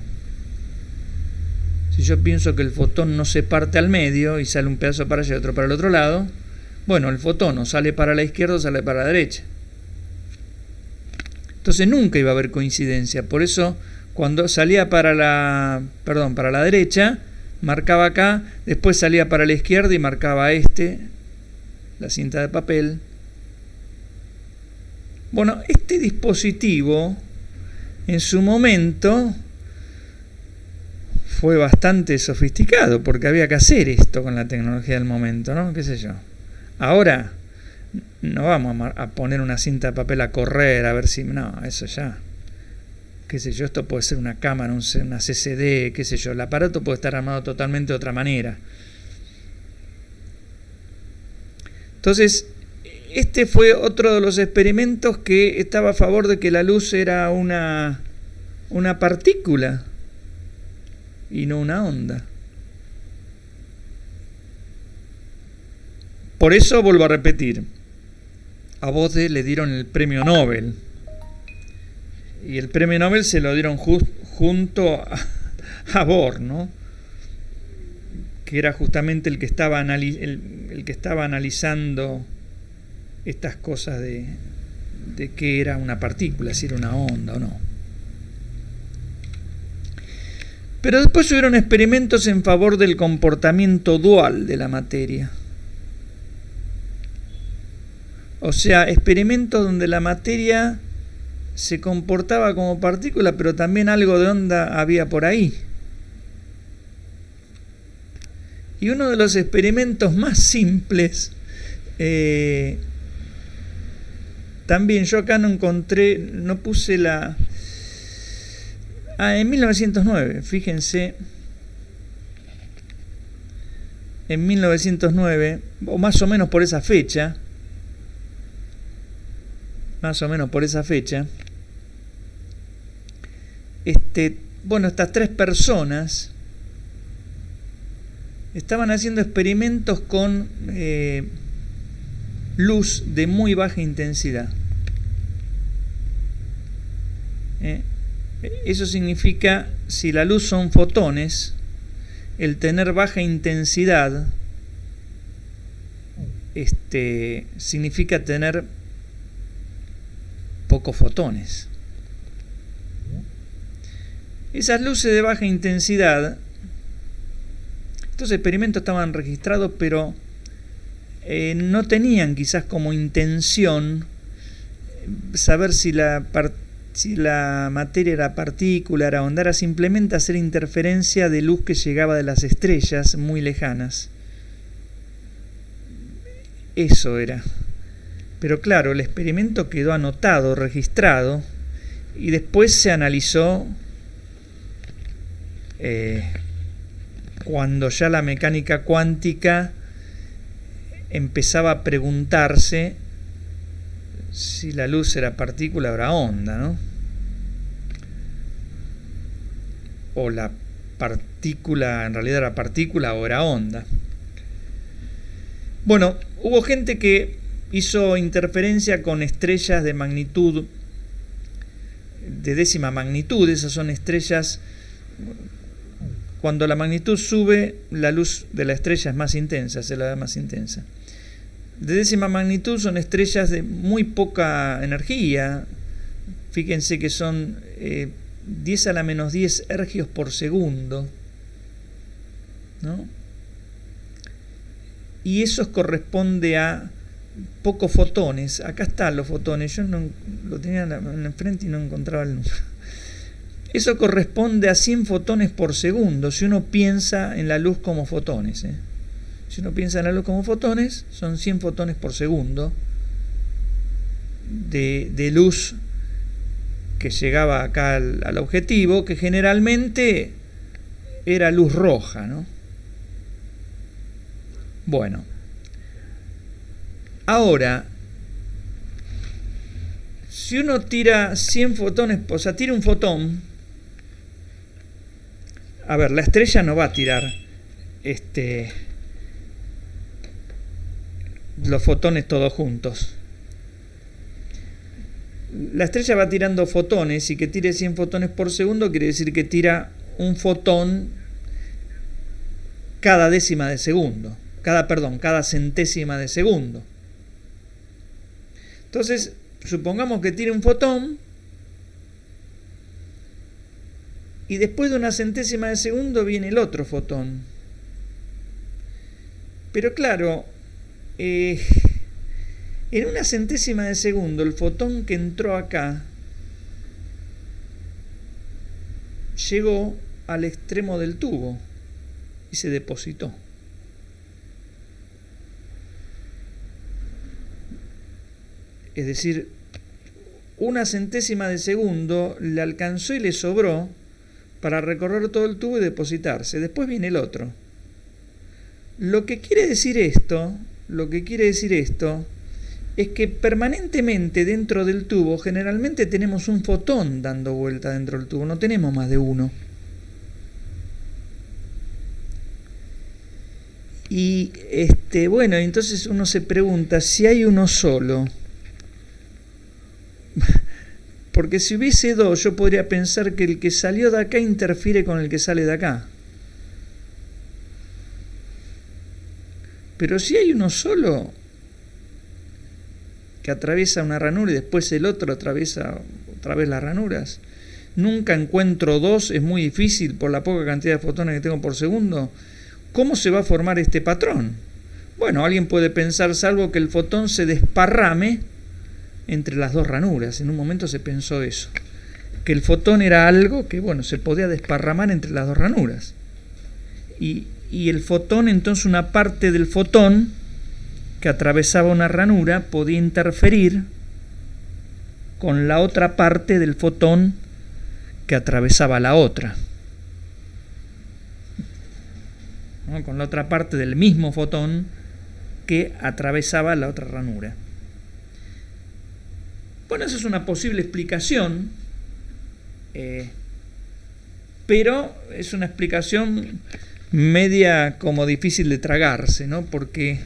Si yo pienso que el fotón no se parte al medio y sale un pedazo para allá y otro para el otro lado, bueno, el fotón o sale para la izquierda o sale para la derecha. Entonces nunca iba a haber coincidencia. Por eso cuando salía para la derecha, marcaba acá, después salía para la izquierda y marcaba la cinta de papel. Bueno, este dispositivo en su momento fue bastante sofisticado porque había que hacer esto con la tecnología del momento, ¿no? ¿Qué sé yo? Ahora no vamos a poner una cinta de papel a correr a ver si... No, eso ya... qué sé yo, esto puede ser una cámara, una CCD, qué sé yo. El aparato puede estar armado totalmente de otra manera. Entonces, este fue otro de los experimentos que estaba a favor de que la luz era una partícula y no una onda. Por eso vuelvo a repetir, a Bode le dieron el premio Nobel. Y el premio Nobel se lo dieron junto a Bohr, ¿no? Que era justamente el que estaba analizando estas cosas de qué era una partícula, si era una onda o no. Pero después hubieron experimentos en favor del comportamiento dual de la materia. O sea, experimentos donde la materia se comportaba como partícula, pero también algo de onda había por ahí. Y uno de los experimentos más simples, también yo acá no encontré, no puse la... en 1909, fíjense, en 1909, o más o menos por esa fecha, estas tres personas estaban haciendo experimentos con luz de muy baja intensidad. Eso significa, si la luz son fotones, el tener baja intensidad significa tener pocos fotones. Esas luces de baja intensidad, estos experimentos estaban registrados, pero no tenían quizás como intención saber si la materia era partícula, era onda, era simplemente hacer interferencia de luz que llegaba de las estrellas muy lejanas. Eso era. Pero claro, el experimento quedó anotado, registrado, y después se analizó cuando ya la mecánica cuántica empezaba a preguntarse si la luz era partícula o era onda, ¿no? O la partícula en realidad era partícula o era onda. Bueno, hubo gente que hizo interferencia con estrellas de magnitud, de décima magnitud. Esas son estrellas, cuando la magnitud sube, la luz de la estrella es más intensa, se la da más intensa. De décima magnitud son estrellas de muy poca energía. Fíjense que son 10 a la menos 10 ergios por segundo, ¿no? Y eso corresponde a pocos fotones. Acá están los fotones, yo no lo tenía en la frente y no encontraba el número. Eso corresponde a 100 fotones por segundo, si uno piensa en la luz como fotones. Si uno piensa en la luz como fotones, son 100 fotones por segundo de luz que llegaba acá al objetivo, que generalmente era luz roja, ¿no? Bueno, ahora, si uno tira 100 fotones, o sea, tira un fotón, a ver, la estrella no va a tirar los fotones todos juntos. La estrella va tirando fotones, y que tire 100 fotones por segundo quiere decir que tira un fotón cada décima de segundo, cada centésima de segundo. Entonces, supongamos que tire un fotón y después de una centésima de segundo viene el otro fotón. Pero claro, en una centésima de segundo el fotón que entró acá llegó al extremo del tubo y se depositó. Es decir, una centésima de segundo le alcanzó y le sobró para recorrer todo el tubo y depositarse. Después viene el otro. Lo que quiere decir esto es que permanentemente dentro del tubo generalmente tenemos un fotón dando vuelta dentro del tubo, no tenemos más de uno. Y bueno, entonces uno se pregunta si hay uno solo. Porque si hubiese dos, yo podría pensar que el que salió de acá interfiere con el que sale de acá. Pero si hay uno solo que atraviesa una ranura y después el otro atraviesa otra vez las ranuras, nunca encuentro dos, es muy difícil por la poca cantidad de fotones que tengo por segundo. ¿Cómo se va a formar este patrón? Bueno, alguien puede pensar, salvo que el fotón se desparrame entre las dos ranuras. En un momento se pensó eso, que el fotón era algo que, bueno, se podía desparramar entre las dos ranuras. Y el fotón, entonces una parte del fotón que atravesaba una ranura podía interferir con la otra parte del fotón que atravesaba la otra. ¿No? Con la otra parte del mismo fotón que atravesaba la otra ranura. Bueno, esa es una posible explicación, pero es una explicación media como difícil de tragarse, ¿no? Porque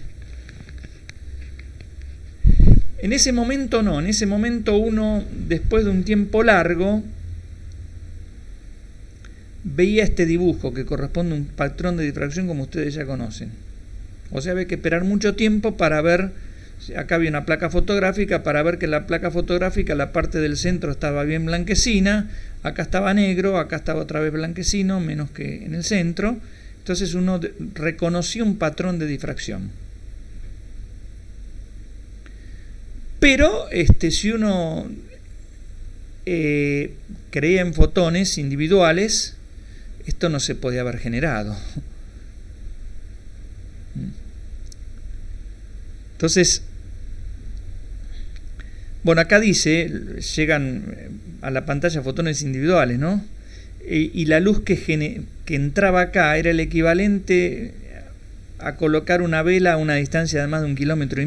en ese momento no, en ese momento uno, después de un tiempo largo, veía este dibujo que corresponde a un patrón de difracción como ustedes ya conocen. O sea, había que esperar mucho tiempo para ver, acá había una placa fotográfica, para ver que la placa fotográfica, la parte del centro estaba bien blanquecina, acá estaba negro, acá estaba otra vez blanquecino, menos que en el centro. Entonces uno reconocía un patrón de difracción. Pero si uno creía en fotones individuales, esto no se podía haber generado. Entonces, bueno, acá dice, llegan a la pantalla fotones individuales, ¿no? Y la luz que entraba acá era el equivalente a colocar una vela a una distancia de más de 1,5 kilómetros.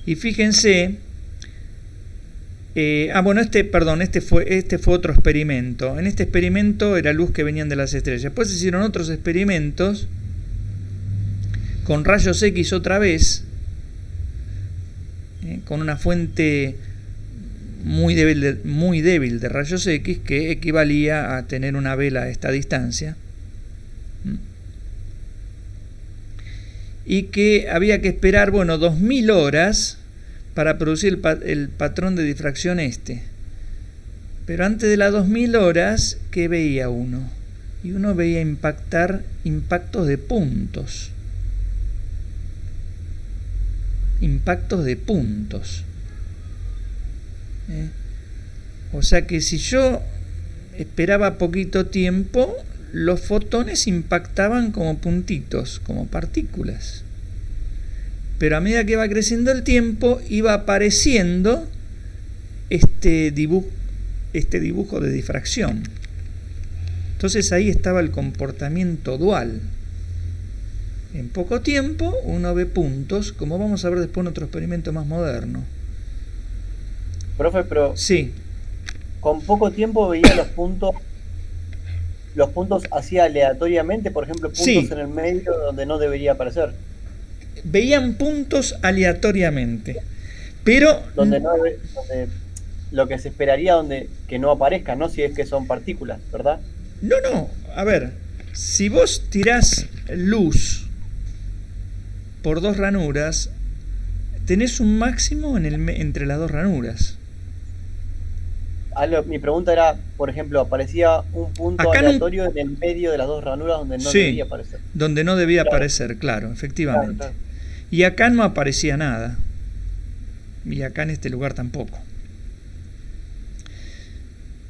Y fíjense, este fue otro experimento. En este experimento era luz que venían de las estrellas. Después se hicieron otros experimentos con rayos X otra vez, con una fuente muy débil de rayos X que equivalía a tener una vela a esta distancia, y que había que esperar 2000 horas para producir el patrón de difracción pero antes de las 2000 horas, ¿qué veía uno? Y uno veía impactos de puntos. O sea que si yo esperaba poquito tiempo, los fotones impactaban como puntitos, como partículas. Pero a medida que iba creciendo el tiempo, iba apareciendo este dibujo de difracción. Entonces ahí estaba el comportamiento dual. En poco tiempo uno ve puntos, como vamos a ver después en otro experimento más moderno. Profe, pero Sí, con poco tiempo veía los puntos así aleatoriamente, por ejemplo, puntos sí, en el medio donde no debería aparecer, veían puntos aleatoriamente, pero donde no debe- donde lo que se esperaría donde que no aparezca, ¿no? Si es que son partículas, ¿verdad? no, a ver, si vos tirás luz por dos ranuras, tenés un máximo entre las dos ranuras. Mi pregunta era, por ejemplo, aparecía un punto Acá no, aleatorio en el medio de las dos ranuras donde no sí, debería aparecer. donde no debía Claro, aparecer, claro, claro, efectivamente. claro. Y acá no aparecía nada. Y acá en este lugar tampoco.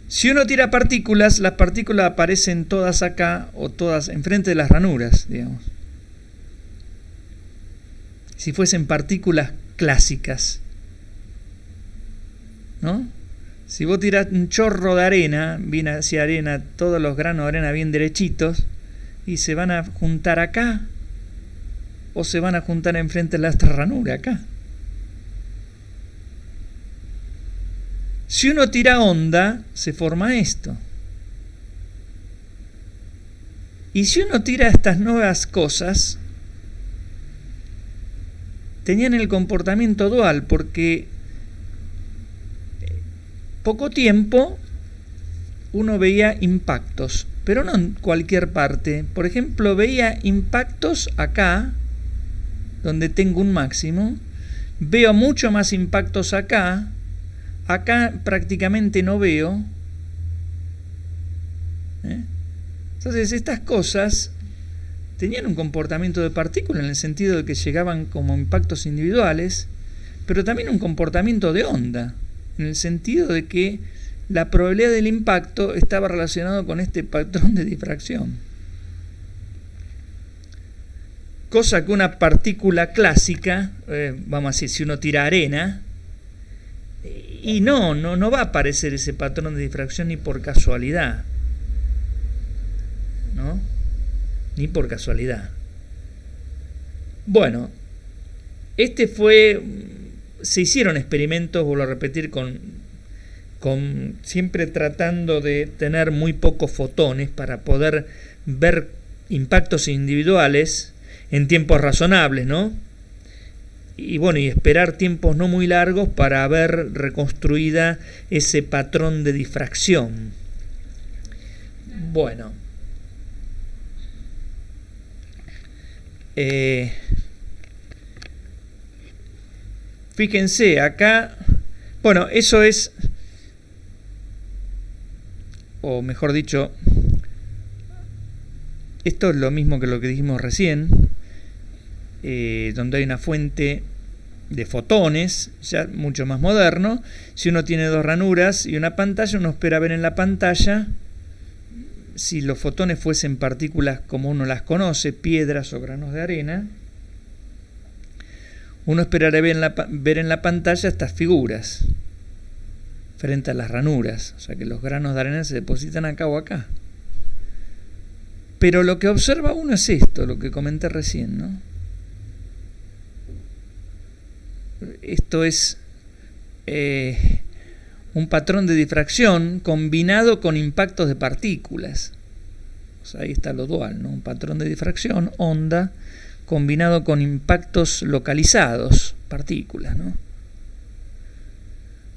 Si uno tira partículas, las partículas aparecen todas acá o todas enfrente de las ranuras, digamos. Si fuesen partículas clásicas, ¿no? Si vos tirás un chorro de arena, viene hacia arena, todos los granos de arena bien derechitos, y se van a juntar acá, o se van a juntar enfrente de la otra ranura, acá. Si uno tira onda, se forma esto. Y si uno tira estas nuevas cosas, tenían el comportamiento dual, porque poco tiempo uno veía impactos, pero no en cualquier parte. Por ejemplo, veía impactos acá, donde tengo un máximo. Veo mucho más impactos acá. Acá prácticamente no veo. Entonces estas cosas tenían un comportamiento de partícula en el sentido de que llegaban como impactos individuales, pero también un comportamiento de onda, en el sentido de que la probabilidad del impacto estaba relacionado con este patrón de difracción. Cosa que una partícula clásica, vamos a decir, si uno tira arena, y no va a aparecer ese patrón de difracción ni por casualidad, ¿no? Ni por casualidad. Bueno, se hicieron experimentos, vuelvo a repetir, con siempre tratando de tener muy pocos fotones para poder ver impactos individuales en tiempos razonables, ¿no? Y bueno, y esperar tiempos no muy largos para ver reconstruida ese patrón de difracción. Bueno, fíjense acá, bueno, eso es, o mejor dicho, esto es lo mismo que lo que dijimos recién, donde hay una fuente de fotones, ya mucho más moderno. Si uno tiene dos ranuras y una pantalla, uno espera ver en la pantalla, si los fotones fuesen partículas como uno las conoce, piedras o granos de arena, uno esperaría ver en la pantalla estas figuras frente a las ranuras, o sea que los granos de arena se depositan acá o acá. Pero lo que observa uno es esto, lo que comenté recién, ¿no? Esto es un patrón de difracción combinado con impactos de partículas. O sea, ahí está lo dual, ¿no? Un patrón de difracción, onda, combinado con impactos localizados, partículas, ¿no?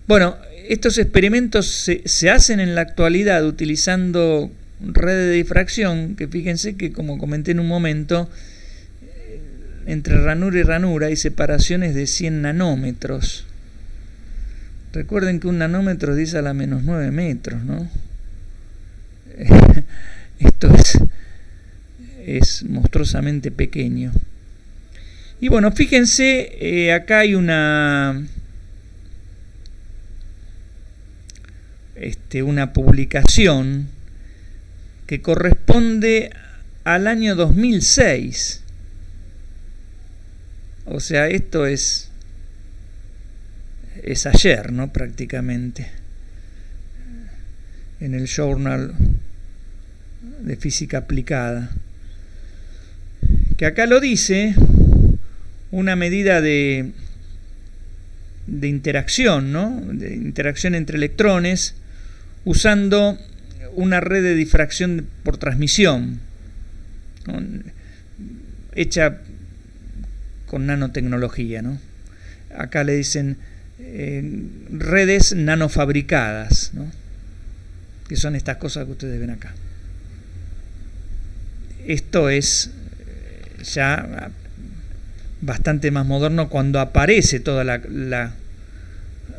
Bueno, estos experimentos se hacen en la actualidad utilizando redes de difracción, que fíjense que, como comenté en un momento, entre ranura y ranura hay separaciones de 100 nanómetros. Recuerden que un nanómetro es 10 a la menos 9 metros, ¿no? Esto es monstruosamente pequeño. Y bueno, fíjense, acá hay una publicación que corresponde al año 2006. O sea, esto es ayer, ¿no? Prácticamente. En el Journal de Física Aplicada. que acá lo dice, una medida de interacción, ¿no? De interacción entre electrones, usando una red de difracción por transmisión, ¿no? Hecha con nanotecnología, ¿no? Acá le dicen redes nanofabricadas, ¿no? Que son estas cosas que ustedes ven acá. Esto es ya bastante más moderno cuando aparece toda la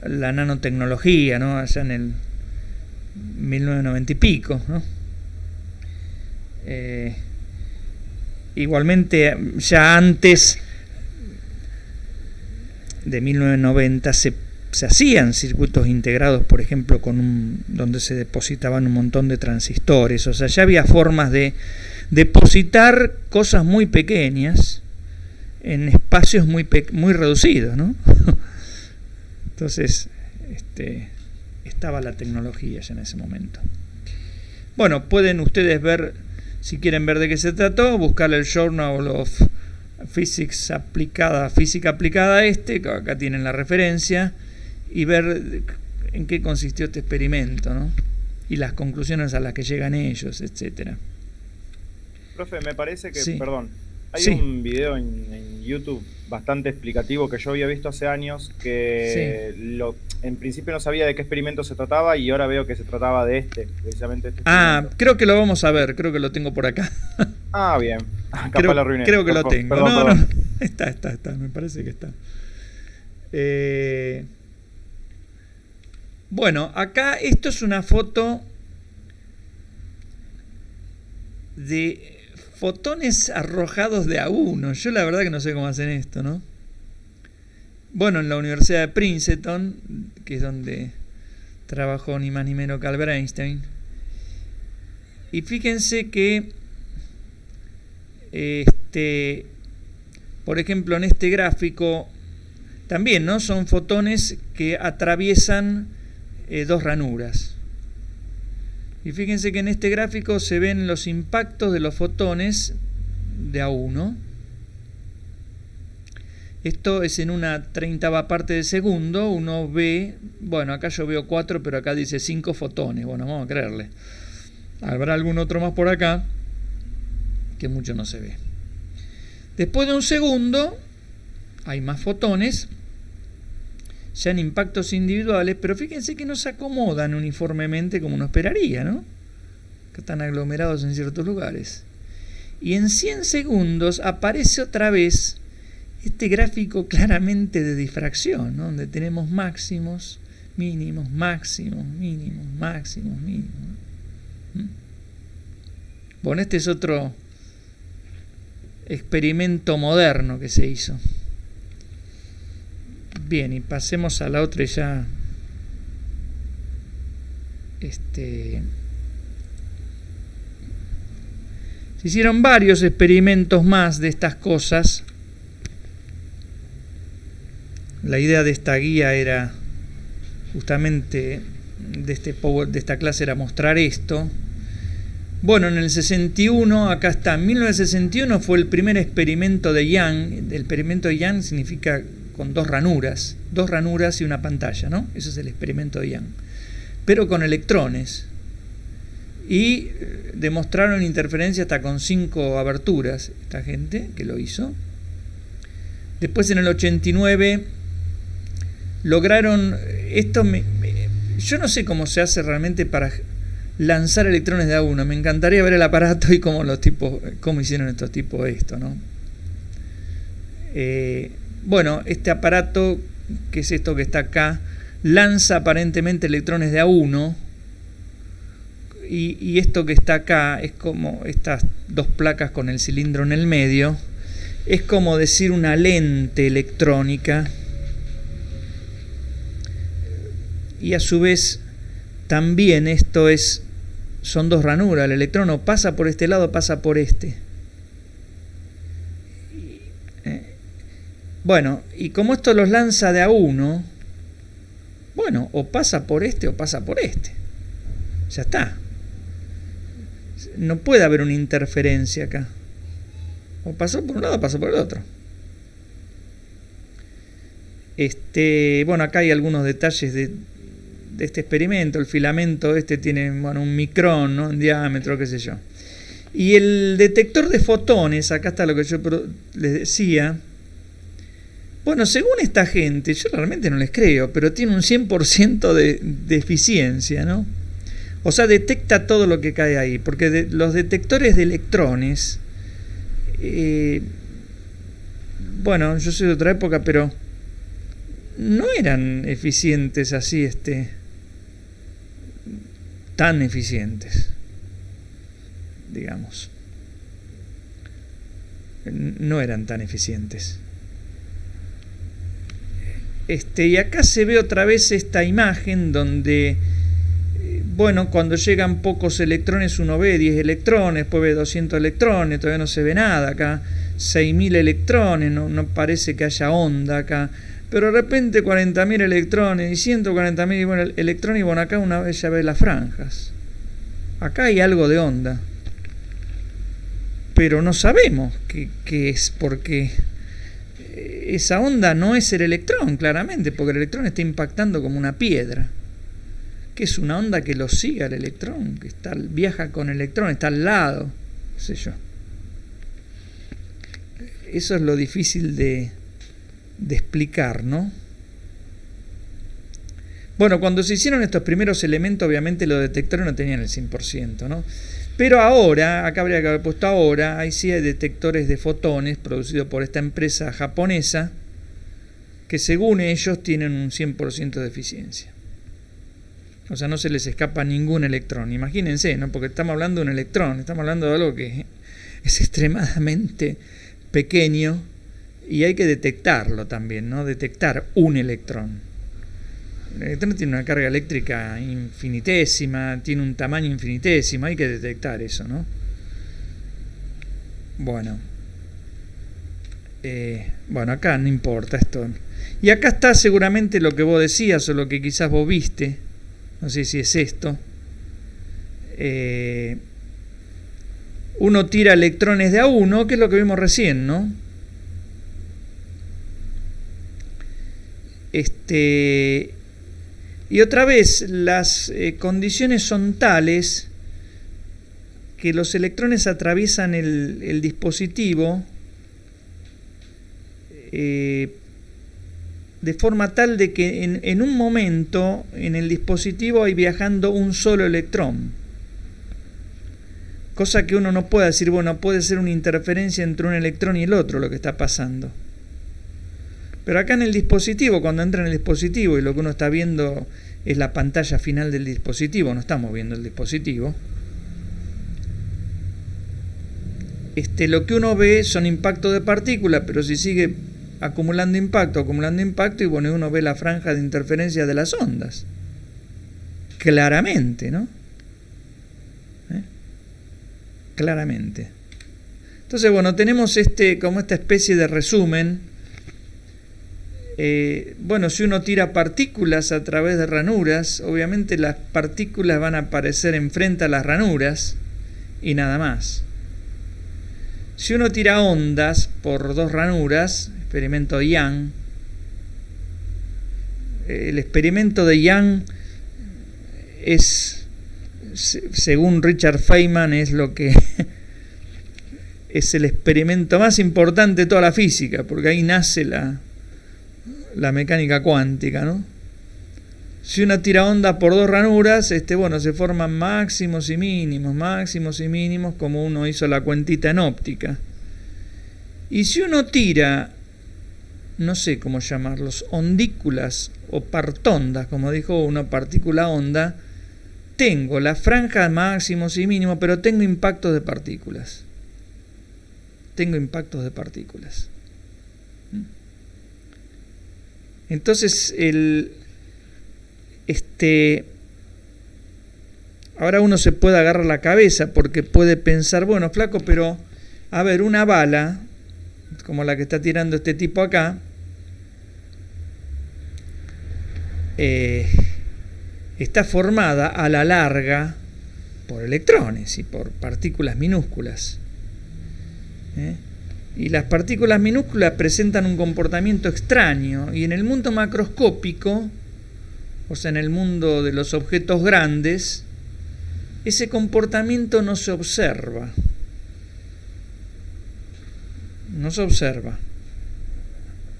nanotecnología, ¿no? Allá en el 1990 y pico, ¿no? Igualmente, ya antes de 1990 se hacían circuitos integrados, por ejemplo, donde se depositaban un montón de transistores. O sea, ya había formas de depositar cosas muy pequeñas en espacios muy reducidos, ¿no? Entonces, estaba la tecnología ya en ese momento. Bueno, pueden ustedes ver, si quieren ver de qué se trató, buscar el Journal of Physics aplicada, física aplicada acá tienen la referencia, y ver en qué consistió este experimento, ¿no? Y las conclusiones a las que llegan ellos, etcétera. Profe, me parece que, Sí. perdón, hay Sí. un video en YouTube bastante explicativo que yo había visto hace años, que en principio no sabía de qué experimento se trataba y ahora veo que se trataba de precisamente este experimento. Creo que lo vamos a ver, creo que lo tengo por acá. Bien. Capaz lo arruiné. Creo que lo tengo. Perdón. No. Está, me parece que está. Bueno, acá esto es una foto de fotones arrojados de a uno. Yo la verdad que no sé cómo hacen esto, ¿no? Bueno, en la Universidad de Princeton, que es donde trabajó ni más ni menos que Albert Einstein. Y fíjense que por ejemplo, en este gráfico también, ¿no? Son fotones que atraviesan dos ranuras. Y fíjense que en este gráfico se ven los impactos de los fotones de a uno. Esto es en una 30ª parte de segundo. Uno ve, bueno, acá yo veo 4, pero acá dice 5 fotones. Bueno, vamos a creerle. Habrá algún otro más por acá, que mucho no se ve. Después de un segundo, hay más fotones, ya en impactos individuales, pero fíjense que no se acomodan uniformemente como uno esperaría, ¿no? Que están aglomerados en ciertos lugares. Y en 100 segundos aparece otra vez este gráfico claramente de difracción, ¿no? Donde tenemos máximos, mínimos, máximos, mínimos, máximos, mínimos. Bueno, este es otro experimento moderno que se hizo. Bien, y pasemos a la otra y ya. Se hicieron varios experimentos más de estas cosas. La idea de esta guía era justamente de esta clase era mostrar esto. Bueno, en el 61, acá está, en 1961 fue el primer experimento de Young. El experimento de Young significa con dos ranuras y una pantalla, ¿no? Ese es el experimento de Young. Pero con electrones. Y demostraron interferencia hasta con 5 aberturas, esta gente que lo hizo. Después en el 89 lograron, yo no sé cómo se hace realmente para lanzar electrones de a uno. Me encantaría ver el aparato y cómo hicieron estos tipos esto, ¿no? Bueno, este aparato, que es esto que está acá, lanza aparentemente electrones de a uno, y esto que está acá es como estas dos placas con el cilindro en el medio, es como decir una lente electrónica, y a su vez también esto son dos ranuras. El electrón no pasa por este lado, pasa por este. Bueno, y como esto los lanza de a uno, bueno, o pasa por este o pasa por este. Ya está. No puede haber una interferencia acá. O pasó por un lado o pasó por el otro. Bueno, acá hay algunos detalles de este experimento. El filamento tiene, bueno, un micrón, ¿no?, en diámetro, qué sé yo. Y el detector de fotones, acá está lo que yo les decía. Bueno, según esta gente, yo realmente no les creo, pero tiene un 100% de eficiencia, ¿no? O sea, detecta todo lo que cae ahí, porque los detectores de electrones, bueno, yo soy de otra época, pero no eran eficientes así, tan eficientes, digamos. No eran tan eficientes. Y acá se ve otra vez esta imagen donde, bueno, cuando llegan pocos electrones uno ve 10 electrones, después ve 200 electrones, todavía no se ve nada acá, 6.000 electrones, no parece que haya onda acá, pero de repente 40.000 electrones y 140.000 electrones, y bueno, acá una vez ya ve las franjas. Acá hay algo de onda, pero no sabemos qué es, porque esa onda no es el electrón, claramente, porque el electrón está impactando como una piedra. Que es una onda que lo sigue al electrón, que viaja con el electrón, está al lado, qué sé yo. Eso es lo difícil de explicar, ¿no? Bueno, cuando se hicieron estos primeros elementos, obviamente los detectores no tenían el 100%, ¿no? Pero ahora, acá habría que haber puesto ahora, ahí sí hay detectores de fotones producidos por esta empresa japonesa, que según ellos tienen un 100% de eficiencia. O sea, no se les escapa ningún electrón. Imagínense, ¿no? Porque estamos hablando de un electrón, estamos hablando de algo que es extremadamente pequeño y hay que detectarlo también, ¿no? Detectar un electrón. El electrón tiene una carga eléctrica infinitésima, tiene un tamaño infinitésimo, hay que detectar eso, ¿no? Bueno. Bueno, acá no importa esto. Y acá está seguramente lo que vos decías o lo que quizás vos viste. No sé si es esto. Uno tira electrones de a uno, que es lo que vimos recién, ¿no? Y otra vez, las condiciones son tales que los electrones atraviesan el dispositivo de forma tal de que en un momento en el dispositivo hay viajando un solo electrón. Cosa que uno no puede decir, bueno, puede ser una interferencia entre un electrón y el otro lo que está pasando. Pero acá en el dispositivo, cuando entra en el dispositivo y lo que uno está viendo es la pantalla final del dispositivo, no estamos viendo el dispositivo, lo que uno ve son impactos de partículas, pero si sigue acumulando impacto, y bueno, uno ve la franja de interferencia de las ondas. Claramente, ¿no? Claramente. Entonces, bueno, tenemos como esta especie de resumen. Bueno, si uno tira partículas a través de ranuras, obviamente las partículas van a aparecer enfrente a las ranuras y nada más. Si uno tira ondas por dos ranuras, experimento Young, el experimento de Young es, según Richard Feynman, es lo que es el experimento más importante de toda la física, porque ahí nace la mecánica cuántica, ¿no? Si uno tira onda por dos ranuras, bueno, se forman máximos y mínimos, como uno hizo la cuentita en óptica. Y si uno tira, no sé cómo llamarlos, ondículas o partondas, como dijo uno, partícula onda, tengo la franja máximos y mínimos, pero tengo impactos de partículas. Entonces, ahora uno se puede agarrar la cabeza porque puede pensar, bueno, flaco, pero a ver, una bala como la que está tirando este tipo acá, está formada a la larga por electrones y por partículas minúsculas. Y las partículas minúsculas presentan un comportamiento extraño. Y en el mundo macroscópico, o sea, en el mundo de los objetos grandes, ese comportamiento no se observa. No se observa.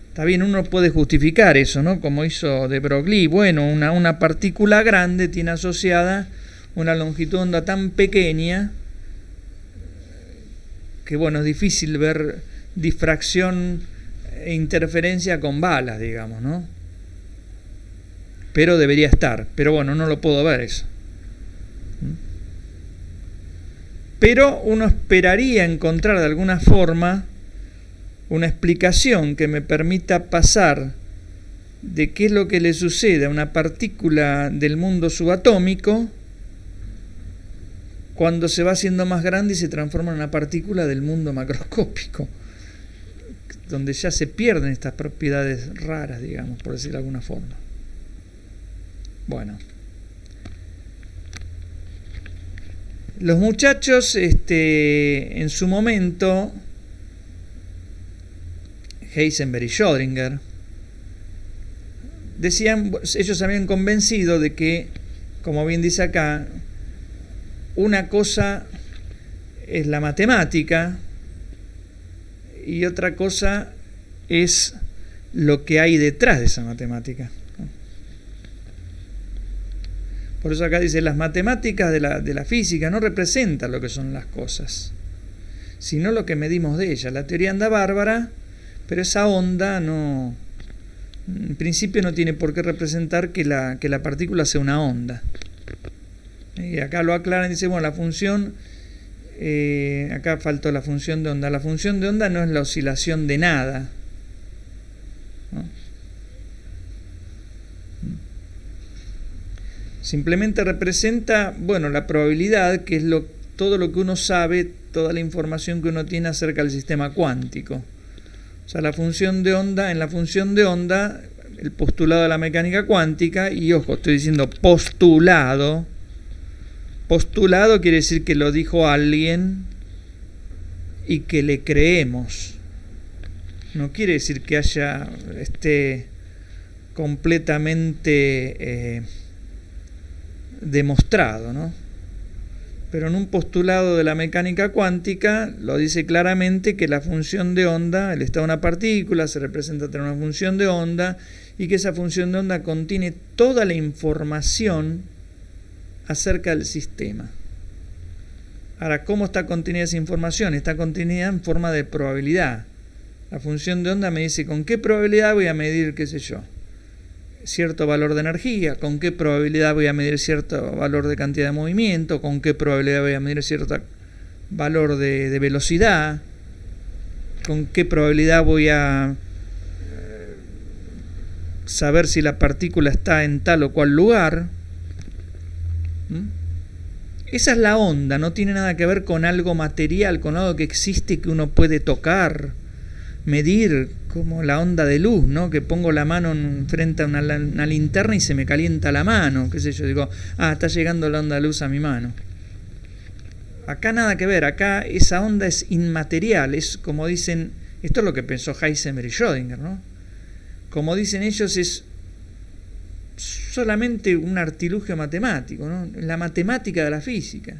Está bien, uno puede justificar eso, ¿no? Como hizo de Broglie. Bueno, una partícula grande tiene asociada una longitud de onda tan pequeña que, bueno, es difícil ver difracción e interferencia con balas, digamos, ¿no? Pero debería estar. Pero bueno, no lo puedo ver eso. Pero uno esperaría encontrar de alguna forma una explicación que me permita pasar de qué es lo que le sucede a una partícula del mundo subatómico cuando se va haciendo más grande y se transforma en una partícula del mundo macroscópico, donde ya se pierden estas propiedades raras, digamos, por decirlo de alguna forma. Bueno. Los muchachos, en su momento, Heisenberg y Schrödinger, decían, ellos habían convencido de que, como bien dice acá, una cosa es la matemática y otra cosa es lo que hay detrás de esa matemática. Por eso acá dice, las matemáticas de la física no representan lo que son las cosas, sino lo que medimos de ellas. La teoría anda bárbara, pero esa onda no, en principio no tiene por qué representar que la partícula sea una onda. Y acá lo aclaran, dice, bueno, la función, acá faltó la función de onda. La función de onda no es la oscilación de nada, ¿no? Simplemente representa, bueno, la probabilidad, que es todo lo que uno sabe, toda la información que uno tiene acerca del sistema cuántico. O sea, la función de onda, en la función de onda, el postulado de la mecánica cuántica, y ojo, estoy diciendo postulado. Postulado quiere decir que lo dijo alguien y que le creemos. No quiere decir que esté completamente demostrado, ¿no? Pero en un postulado de la mecánica cuántica lo dice claramente que la función de onda, el estado de una partícula, se representa tener una función de onda y que esa función de onda contiene toda la información acerca del sistema. Ahora, ¿cómo está contenida esa información? Está contenida en forma de probabilidad. La función de onda me dice con qué probabilidad voy a medir, qué sé yo, cierto valor de energía, con qué probabilidad voy a medir cierto valor de cantidad de movimiento, con qué probabilidad voy a medir cierto valor de velocidad, con qué probabilidad voy a saber si la partícula está en tal o cual lugar. Esa es la onda, no tiene nada que ver con algo material, con algo que existe, que uno puede tocar, medir, como la onda de luz, ¿no? Que pongo la mano frente a una linterna y se me calienta la mano, qué sé yo, digo, está llegando la onda de luz a mi mano. Acá nada que ver, acá esa onda es inmaterial, es como dicen, esto es lo que pensó Heisenberg y Schrödinger, ¿no? Como dicen ellos, es solamente un artilugio matemático, ¿no? La matemática de la física.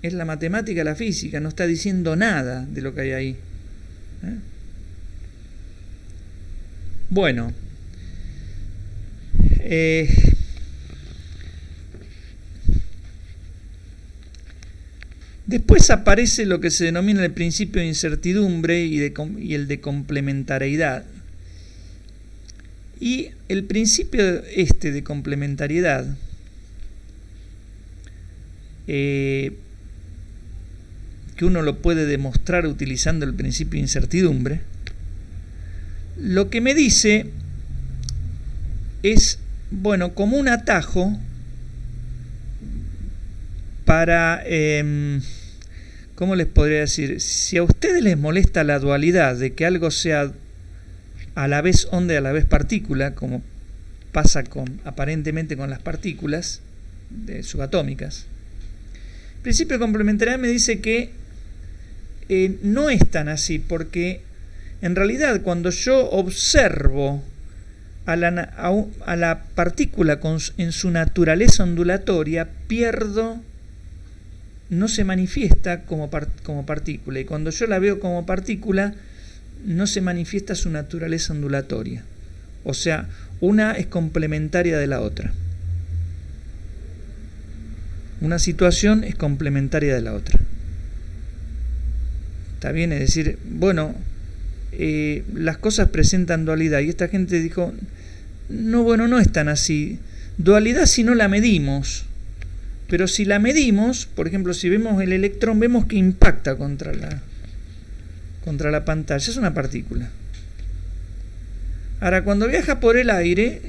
Es la matemática de la física, no está diciendo nada de lo que hay ahí. Bueno, después aparece lo que se denomina el principio de incertidumbre y el de complementariedad. Y el principio de complementariedad que uno lo puede demostrar utilizando el principio de incertidumbre, lo que me dice es, bueno, como un atajo para, ¿cómo les podría decir? Si a ustedes les molesta la dualidad de que algo sea a la vez onda y a la vez partícula, como pasa aparentemente con las partículas subatómicas, el principio de complementariedad me dice que no es tan así, porque en realidad cuando yo observo a la partícula en su naturaleza ondulatoria, no se manifiesta como partícula, y cuando yo la veo como partícula, no se manifiesta su naturaleza ondulatoria. O sea, una es complementaria de la otra. Una situación es complementaria de la otra. Está bien, es decir, bueno, las cosas presentan dualidad, y esta gente dijo, no, bueno, no es tan así. Dualidad si no la medimos, pero si la medimos, por ejemplo, si vemos el electrón, vemos que impacta contra la pantalla, es una partícula. Ahora, cuando viaja por el aire,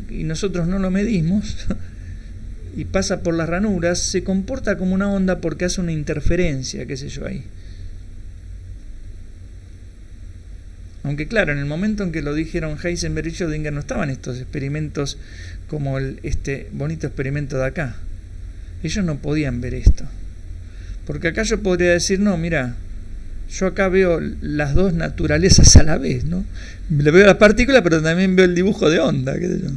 y nosotros no lo medimos, y pasa por las ranuras, se comporta como una onda porque hace una interferencia, qué sé yo, ahí. Aunque claro, en el momento en que lo dijeron Heisenberg y Schrödinger, no estaban estos experimentos como este bonito experimento de acá. Ellos no podían ver esto. Porque acá yo podría decir, no, mira, yo acá veo las dos naturalezas a la vez, ¿no? Le veo la partícula, pero también veo el dibujo de onda, qué sé yo.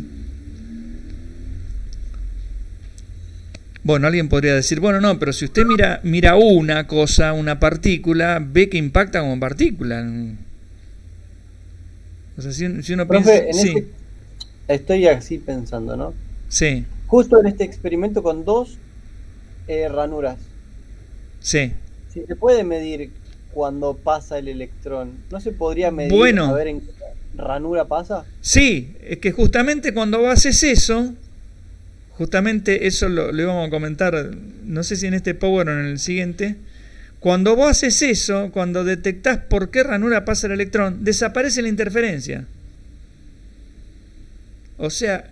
Bueno, alguien podría decir, bueno, no, pero si usted mira una cosa, una partícula, ve que impacta como partícula. O sea, si uno Profe, piensa... Sí. Estoy así pensando, ¿no? Sí. Justo en este experimento con dos ranuras. Sí. Si se puede medir cuando pasa el electrón, ¿no se podría medir a ver en qué ranura pasa? Sí, es que justamente cuando haces eso, justamente eso lo íbamos a comentar, no sé si en este Power o en el siguiente. Cuando vos haces eso, cuando detectás por qué ranura pasa el electrón, desaparece la interferencia. O sea,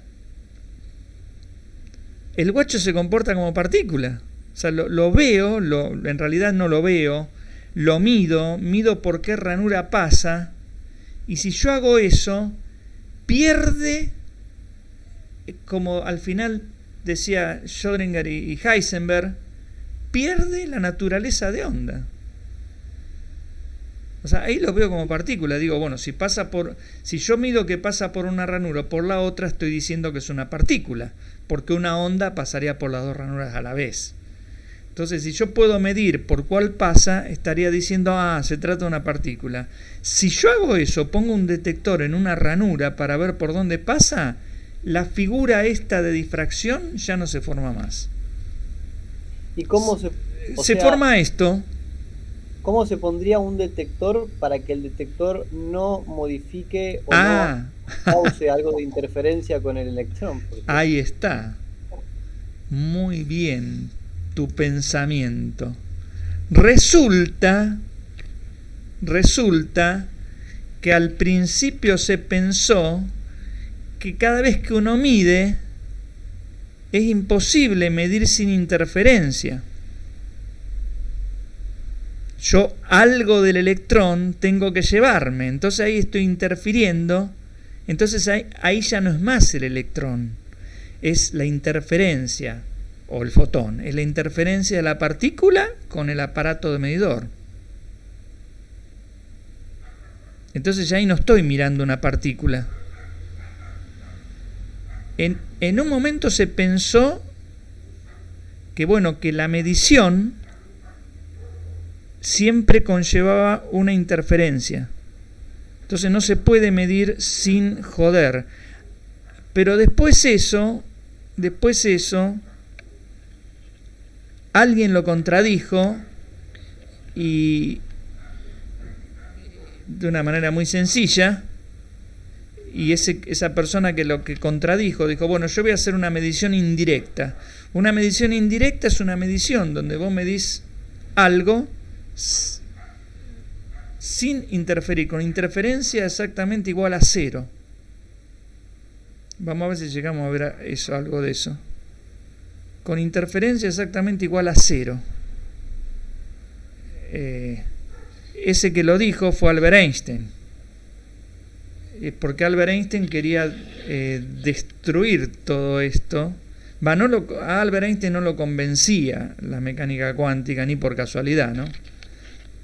el guacho se comporta como partícula. O sea, lo veo, en realidad no lo veo, lo mido por qué ranura pasa, y si yo hago eso, pierde, como al final decía Schrödinger y Heisenberg, pierde la naturaleza de onda. O sea, ahí lo veo como partícula. Digo, bueno, si yo mido que pasa por una ranura o por la otra, estoy diciendo que es una partícula, porque una onda pasaría por las dos ranuras a la vez. Entonces, si yo puedo medir por cuál pasa, estaría diciendo, se trata de una partícula. Si yo hago eso, pongo un detector en una ranura para ver por dónde pasa, la figura esta de difracción ya no se forma más. ¿Y cómo se forma esto? ¿Cómo se pondría un detector para que el detector no modifique o no cause algo de interferencia con el electrón? Ahí está. Muy bien tu pensamiento. Resulta que al principio se pensó que cada vez que uno mide, es imposible medir sin interferencia. Yo algo del electrón tengo que llevarme, entonces ahí estoy interfiriendo, entonces ahí ya no es más el electrón, es la interferencia, o el fotón, es la interferencia de la partícula con el aparato de medidor. Entonces ya ahí no estoy mirando una partícula. En un momento se pensó que, bueno, que la medición siempre conllevaba una interferencia. Entonces no se puede medir sin joder. Pero después eso, alguien lo contradijo, y de una manera muy sencilla, y esa persona que lo que contradijo dijo, bueno, yo voy a hacer una medición indirecta. Una medición indirecta es una medición donde vos medís algo sin interferir, con interferencia exactamente igual a cero. Vamos a ver si llegamos a ver algo de eso. Con interferencia exactamente igual a cero. Ese que lo dijo fue Albert Einstein. Porque Albert Einstein quería destruir todo esto. A Albert Einstein no lo convencía la mecánica cuántica, ni por casualidad, ¿no?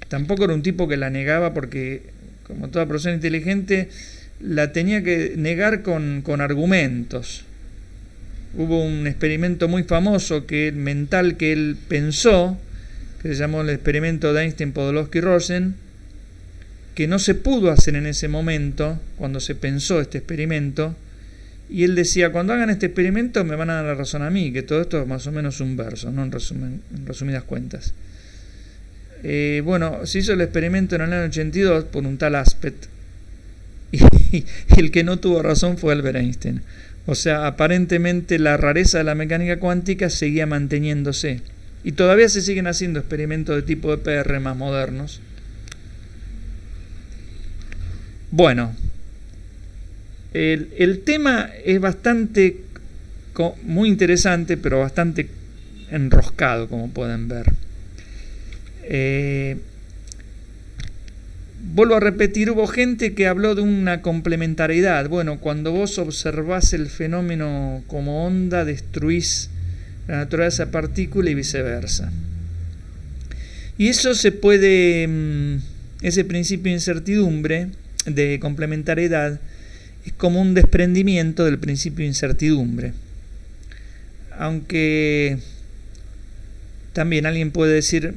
tampoco era un tipo que la negaba porque, como toda persona inteligente, la tenía que negar con argumentos. Hubo un experimento muy famoso mental que él pensó, que se llamó el experimento de Einstein-Podolsky-Rosen, que no se pudo hacer en ese momento, cuando se pensó este experimento, y él decía, cuando hagan este experimento me van a dar la razón a mí, que todo esto es más o menos un verso, ¿no? En resumidas cuentas. Bueno, se hizo el experimento en el año 82 por un tal Aspect, y el que no tuvo razón fue Albert Einstein. O sea, aparentemente la rareza de la mecánica cuántica seguía manteniéndose. Y todavía se siguen haciendo experimentos de tipo EPR más modernos. Bueno, el tema es bastante, muy interesante, pero bastante enroscado, como pueden ver. Vuelvo a repetir, hubo gente que habló de una complementariedad. Bueno, cuando vos observás el fenómeno como onda, destruís la naturaleza de partícula y viceversa. Y eso se puede, ese principio de incertidumbre, de complementariedad, es como un desprendimiento del principio de incertidumbre. Aunque también alguien puede decir,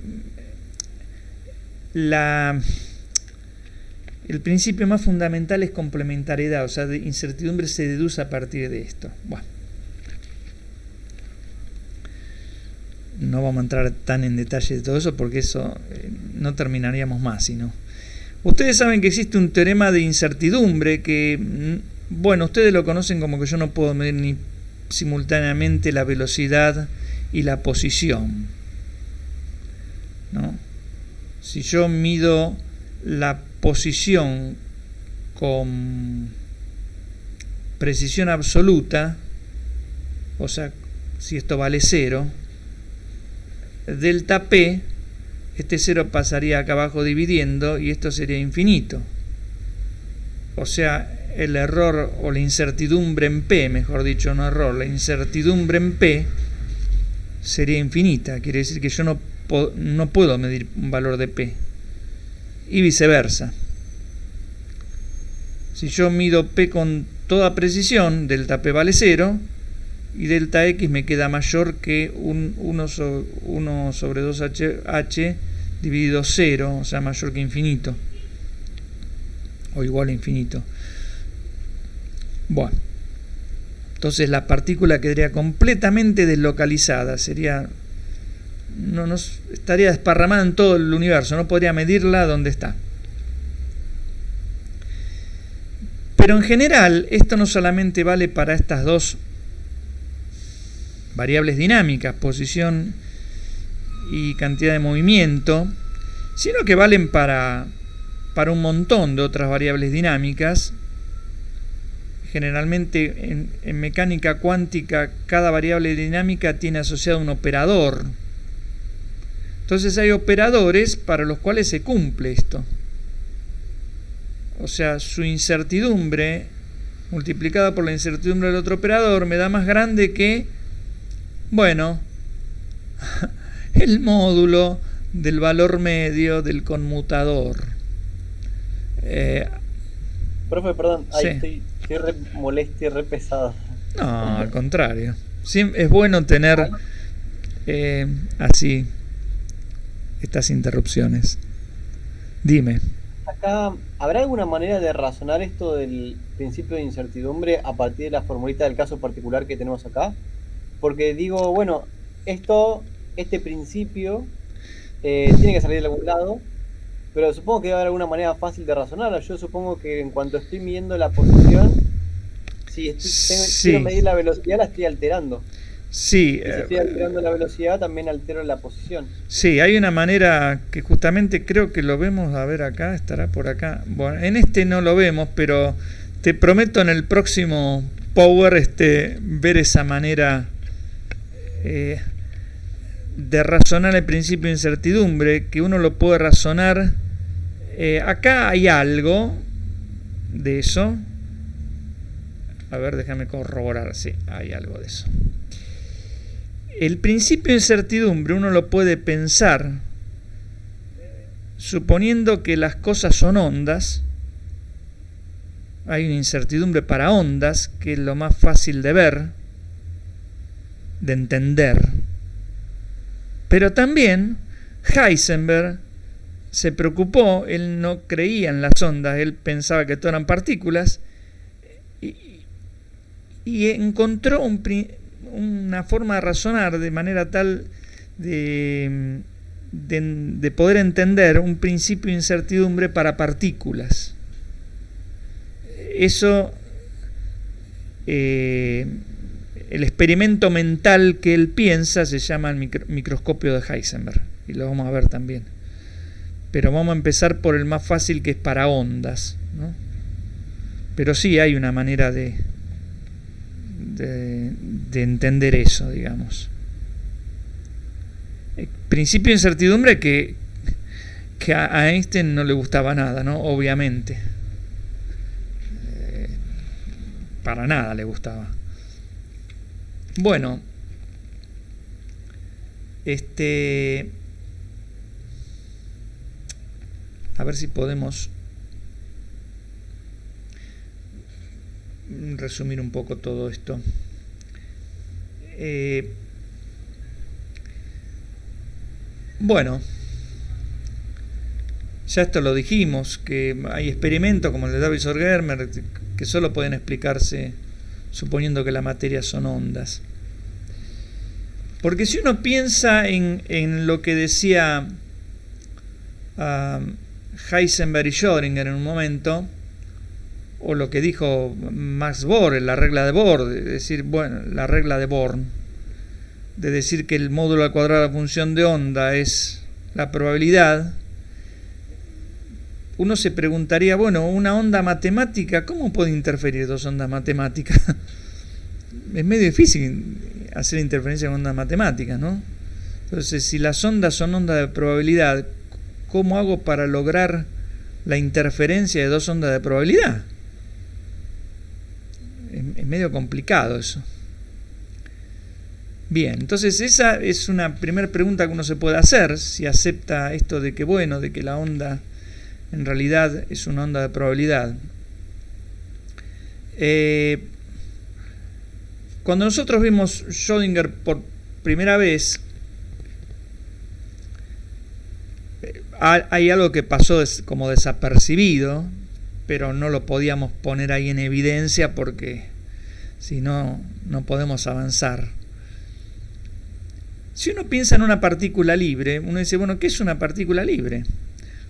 el principio más fundamental es complementariedad, o sea, de incertidumbre se deduce a partir de esto. Bueno, no vamos a entrar tan en detalle de todo eso porque eso no terminaríamos más, sino. Ustedes saben que existe un teorema de incertidumbre que, bueno, ustedes lo conocen como que yo no puedo medir ni simultáneamente la velocidad y la posición, ¿no? Si yo mido la posición con precisión absoluta, o sea, si esto vale 0, delta P, este 0 pasaría acá abajo dividiendo y esto sería infinito. O sea, el error o la incertidumbre en P, mejor dicho, no error, la incertidumbre en P sería infinita. Quiere decir que yo no puedo medir un valor de P. Y viceversa. Si yo mido P con toda precisión, delta P vale 0 y delta X me queda mayor que 1 sobre 2H dividido 0, o sea, mayor que infinito. O igual a infinito. Bueno. Entonces la partícula quedaría completamente deslocalizada. Estaría desparramada en todo el universo. No podría medirla donde está. Pero en general, esto no solamente vale para estas dos variables dinámicas, posición y cantidad de movimiento, sino que valen para un montón de otras variables dinámicas. Generalmente en mecánica cuántica cada variable dinámica tiene asociado un operador. Entonces hay operadores para los cuales se cumple esto. O sea, su incertidumbre multiplicada por la incertidumbre del otro operador me da más grande que, bueno, el módulo del valor medio del conmutador. Profe, perdón, sí. Estoy re molesto y re pesado. No, al contrario. Sí, es bueno tener así estas interrupciones. Dime. Acá, ¿habrá alguna manera de razonar esto del principio de incertidumbre a partir de la formulita del caso particular que tenemos acá? Porque digo, bueno, este principio tiene que salir de algún lado, pero supongo que debe haber alguna manera fácil de razonarlo. Yo supongo que en cuanto estoy midiendo la posición, si quiero medir la velocidad, la estoy alterando. Sí. Y si estoy alterando la velocidad, también altero la posición. Sí, hay una manera que justamente creo que lo vemos, a ver acá, estará por acá. Bueno, en este no lo vemos, pero te prometo en el próximo Power ver esa manera de razonar el principio de incertidumbre, que uno lo puede razonar. Acá hay algo de eso. A ver, déjame corroborar. Sí, hay algo de eso. El principio de incertidumbre uno lo puede pensar suponiendo que las cosas son ondas, hay una incertidumbre para ondas, que es lo más fácil de ver, de entender. Pero también Heisenberg se preocupó, él no creía en las ondas, él pensaba que todo eran partículas, y encontró una forma de razonar de manera tal de poder entender un principio de incertidumbre para partículas. Eso, el experimento mental que él piensa se llama el microscopio de Heisenberg, y lo vamos a ver también. Pero vamos a empezar por el más fácil, que es para ondas, ¿no? Pero sí hay una manera de entender eso, digamos. El principio de incertidumbre que a Einstein no le gustaba nada, ¿no? Obviamente. Para nada le gustaba. Bueno, a ver si podemos resumir un poco todo esto. Bueno, ya esto lo dijimos, que hay experimentos como el de Davis-Germer que solo pueden explicarse suponiendo que la materia son ondas. Porque si uno piensa en lo que decía Heisenberg y Schrödinger en un momento, o lo que dijo Max Born, la regla de Born, es decir, bueno, la regla de Born, de decir que el módulo al cuadrado de la función de onda es la probabilidad, uno se preguntaría, bueno, una onda matemática, ¿cómo puede interferir dos ondas matemáticas? Es medio difícil hacer interferencia con ondas matemáticas, ¿no? Entonces, si las ondas son ondas de probabilidad, ¿cómo hago para lograr la interferencia de dos ondas de probabilidad? Es medio complicado eso. Bien, entonces esa es una primera pregunta que uno se puede hacer, si acepta esto de que, bueno, de que la onda en realidad es una onda de probabilidad. Cuando nosotros vimos Schrödinger por primera vez, hay algo que pasó como desapercibido, pero no lo podíamos poner ahí en evidencia porque si no, no podemos avanzar. Si uno piensa en una partícula libre, uno dice, bueno, ¿qué es una partícula libre?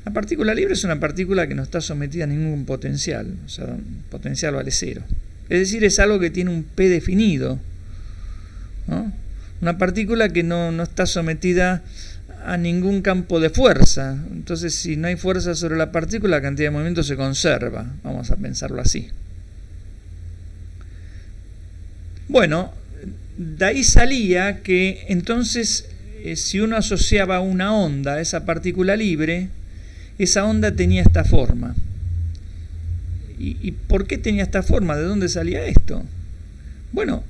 La partícula libre es una partícula que no está sometida a ningún potencial, o sea, potencial vale cero. Es decir, es algo que tiene un P definido, ¿no? Una partícula que no está sometida a ningún campo de fuerza. Entonces, si no hay fuerza sobre la partícula, la cantidad de movimiento se conserva. Vamos a pensarlo así. Bueno, de ahí salía que entonces, si uno asociaba una onda a esa partícula libre, esa onda tenía esta forma. ¿Y por qué tenía esta forma? ¿De dónde salía esto? Bueno,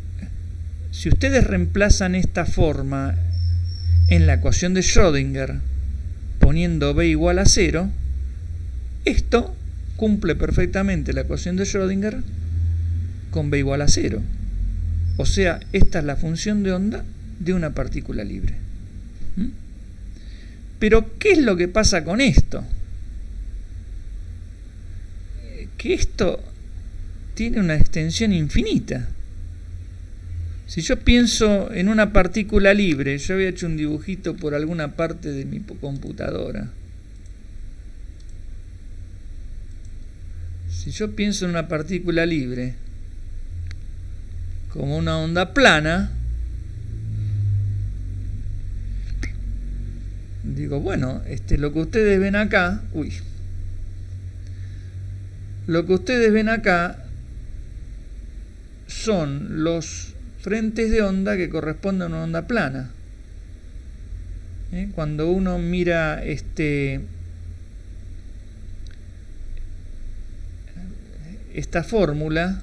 si ustedes reemplazan esta forma en la ecuación de Schrödinger, poniendo b igual a 0, esto cumple perfectamente la ecuación de Schrödinger con b igual a 0. O sea, esta es la función de onda de una partícula libre. Pero, ¿qué es lo que pasa con esto? Que esto tiene una extensión infinita. Si yo pienso en una partícula libre, yo había hecho un dibujito por alguna parte de mi computadora. Si yo pienso en una partícula libre como una onda plana, digo, bueno, lo que ustedes ven acá, lo que ustedes ven acá son los frentes de onda que corresponden a una onda plana. Cuando uno mira esta fórmula,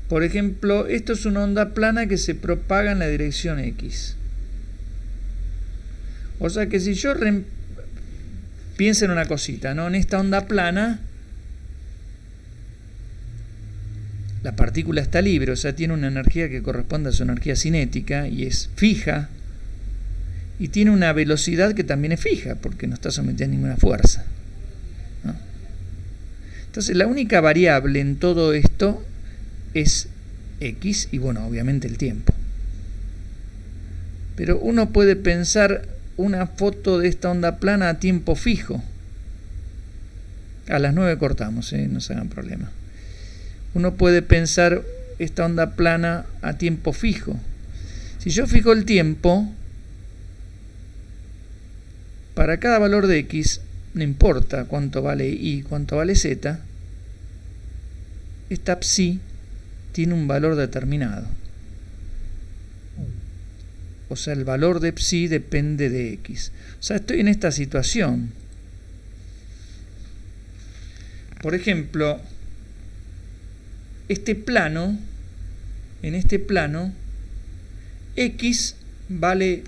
por ejemplo, esto es una onda plana que se propaga en la dirección X. O sea que si yo piensen una cosita, ¿no? En esta onda plana, la partícula está libre, o sea, tiene una energía que corresponde a su energía cinética y es fija, y tiene una velocidad que también es fija, porque no está sometida a ninguna fuerza, ¿no? Entonces, la única variable en todo esto es X y, bueno, obviamente el tiempo. Pero uno puede pensar una foto de esta onda plana a tiempo fijo. A las 9 cortamos, no se hagan problema. Uno puede pensar esta onda plana a tiempo fijo. Si yo fijo el tiempo, para cada valor de X, no importa cuánto vale Y, cuánto vale Z, esta psi tiene un valor determinado. O sea, el valor de psi depende de X. O sea, estoy en esta situación. Por ejemplo, este plano, en este plano, X vale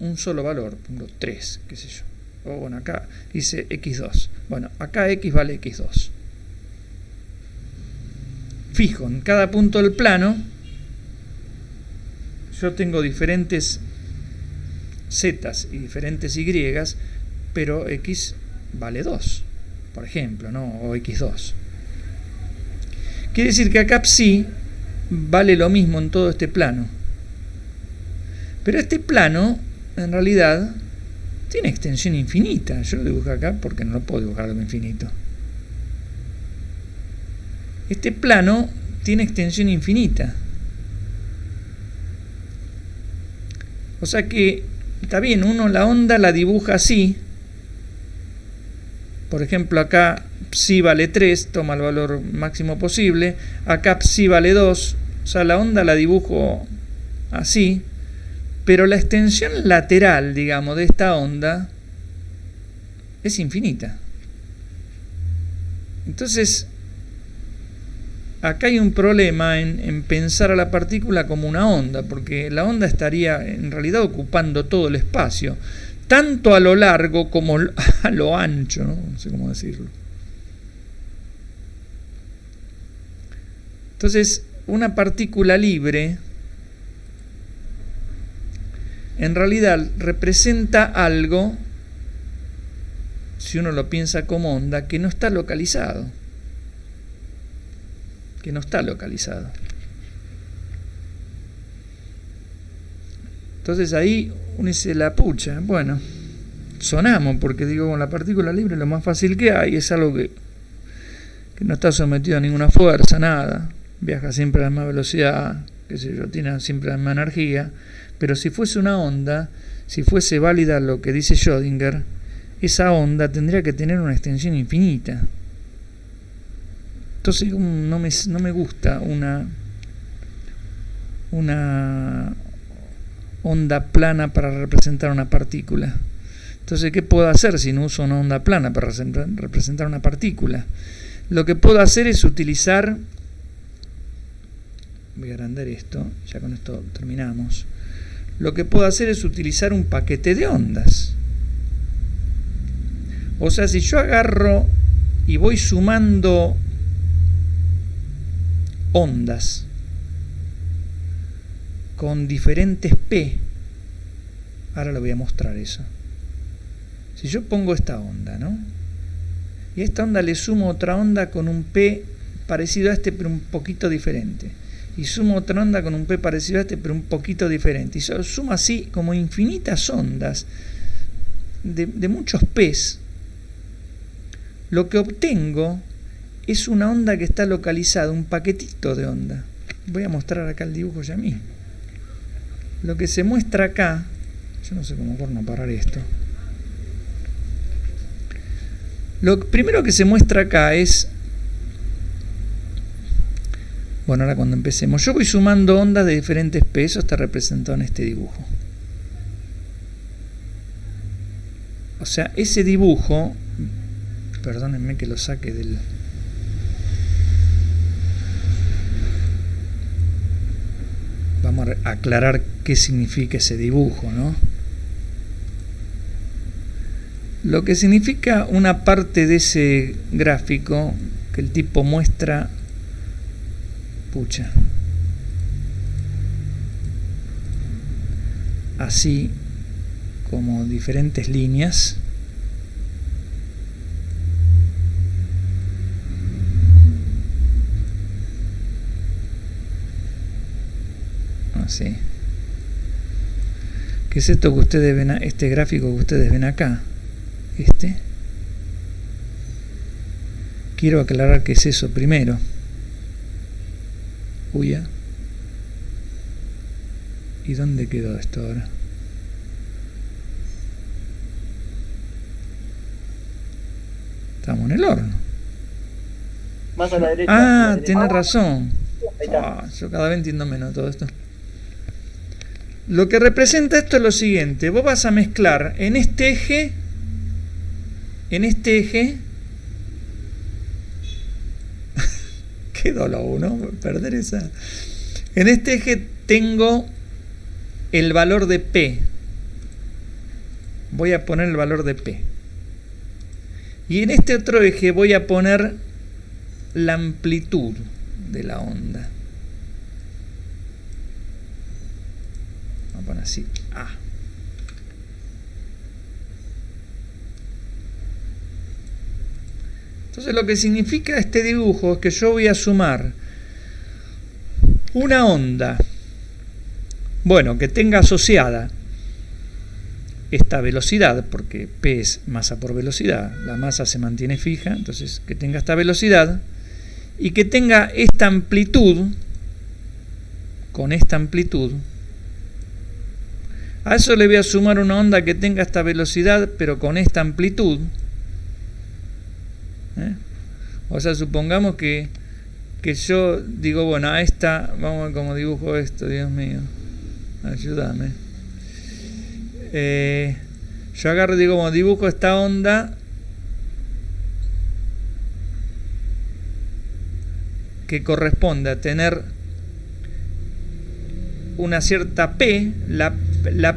un solo valor, pongo 3, qué sé yo. O bueno, acá dice X2. Bueno, acá X vale X2. Fijo, en cada punto del plano, yo tengo diferentes zetas y diferentes Y, pero X vale 2, por ejemplo, ¿no? O X2. Quiere decir que acá psi vale lo mismo en todo este plano. Pero este plano, en realidad, tiene extensión infinita. Yo lo dibujo acá porque no lo puedo dibujar como infinito. Este plano tiene extensión infinita. O sea que, está bien, uno la onda la dibuja así. Por ejemplo, acá psi vale 3, toma el valor máximo posible. Acá psi vale 2, o sea, la onda la dibujo así. Pero la extensión lateral, digamos, de esta onda es infinita. Entonces, acá hay un problema en pensar a la partícula como una onda, porque la onda estaría en realidad ocupando todo el espacio, tanto a lo largo como a lo ancho, ¿no? No sé cómo decirlo. Entonces, una partícula libre en realidad representa algo, si uno lo piensa como onda, que no está localizado. Que no está localizado. Entonces ahí uno dice la pucha, bueno, sonamos, porque digo, con la partícula libre lo más fácil que hay es algo que no está sometido a ninguna fuerza, nada, viaja siempre a la misma velocidad, qué sé yo, tiene siempre la misma energía. Pero si fuese una onda, si fuese válida lo que dice Schrödinger, esa onda tendría que tener una extensión infinita. Entonces no me gusta una onda plana para representar una partícula. Entonces, ¿qué puedo hacer si no uso una onda plana para representar una partícula? Lo que puedo hacer es utilizar... Voy a agrandar esto, ya con esto terminamos. Lo que puedo hacer es utilizar un paquete de ondas. O sea, si yo agarro y voy sumando ondas con diferentes P, ahora lo voy a mostrar eso. Si yo pongo esta onda, ¿no? Y a esta onda le sumo otra onda con un P parecido a este, pero un poquito diferente. Y sumo otra onda con un P parecido a este, pero un poquito diferente. Y sumo así como infinitas ondas de muchos P's. Lo que obtengo es una onda que está localizada, un paquetito de onda. Voy a mostrar acá el dibujo ya mismo. Lo que se muestra acá, yo no sé cómo no parar esto. Lo primero que se muestra acá es... Bueno, ahora cuando empecemos, yo voy sumando ondas de diferentes pesos, está representado en este dibujo. O sea, ese dibujo, perdónenme que lo saque del... Vamos a aclarar qué significa ese dibujo, ¿no? Lo que significa una parte de ese gráfico que el tipo muestra, pucha, así como diferentes líneas. Así. ¿Qué es esto que ustedes ven, este gráfico que ustedes ven acá? Quiero aclarar qué es eso primero. Uya. ¿Y dónde quedó esto ahora? Estamos en el horno. Más a la derecha. Ah, tienes razón. Yo cada vez entiendo menos todo esto. Lo que representa esto es lo siguiente. Vos vas a mezclar en este eje, qué dolor, ¿no? Perder esa. En este eje tengo el valor de P. Voy a poner el valor de P. Y en este otro eje voy a poner la amplitud de la onda. Vamos a poner así, A. Entonces lo que significa este dibujo es que yo voy a sumar una onda, bueno, que tenga asociada esta velocidad, porque P es masa por velocidad, la masa se mantiene fija, entonces que tenga esta velocidad y que tenga esta amplitud, con esta amplitud. A eso le voy a sumar una onda que tenga esta velocidad, pero con esta amplitud. O sea, supongamos que yo digo, bueno, a esta, vamos a ver cómo dibujo esto, Dios mío, ayúdame. Yo agarro y digo, bueno, dibujo esta onda que corresponde a tener una cierta P. La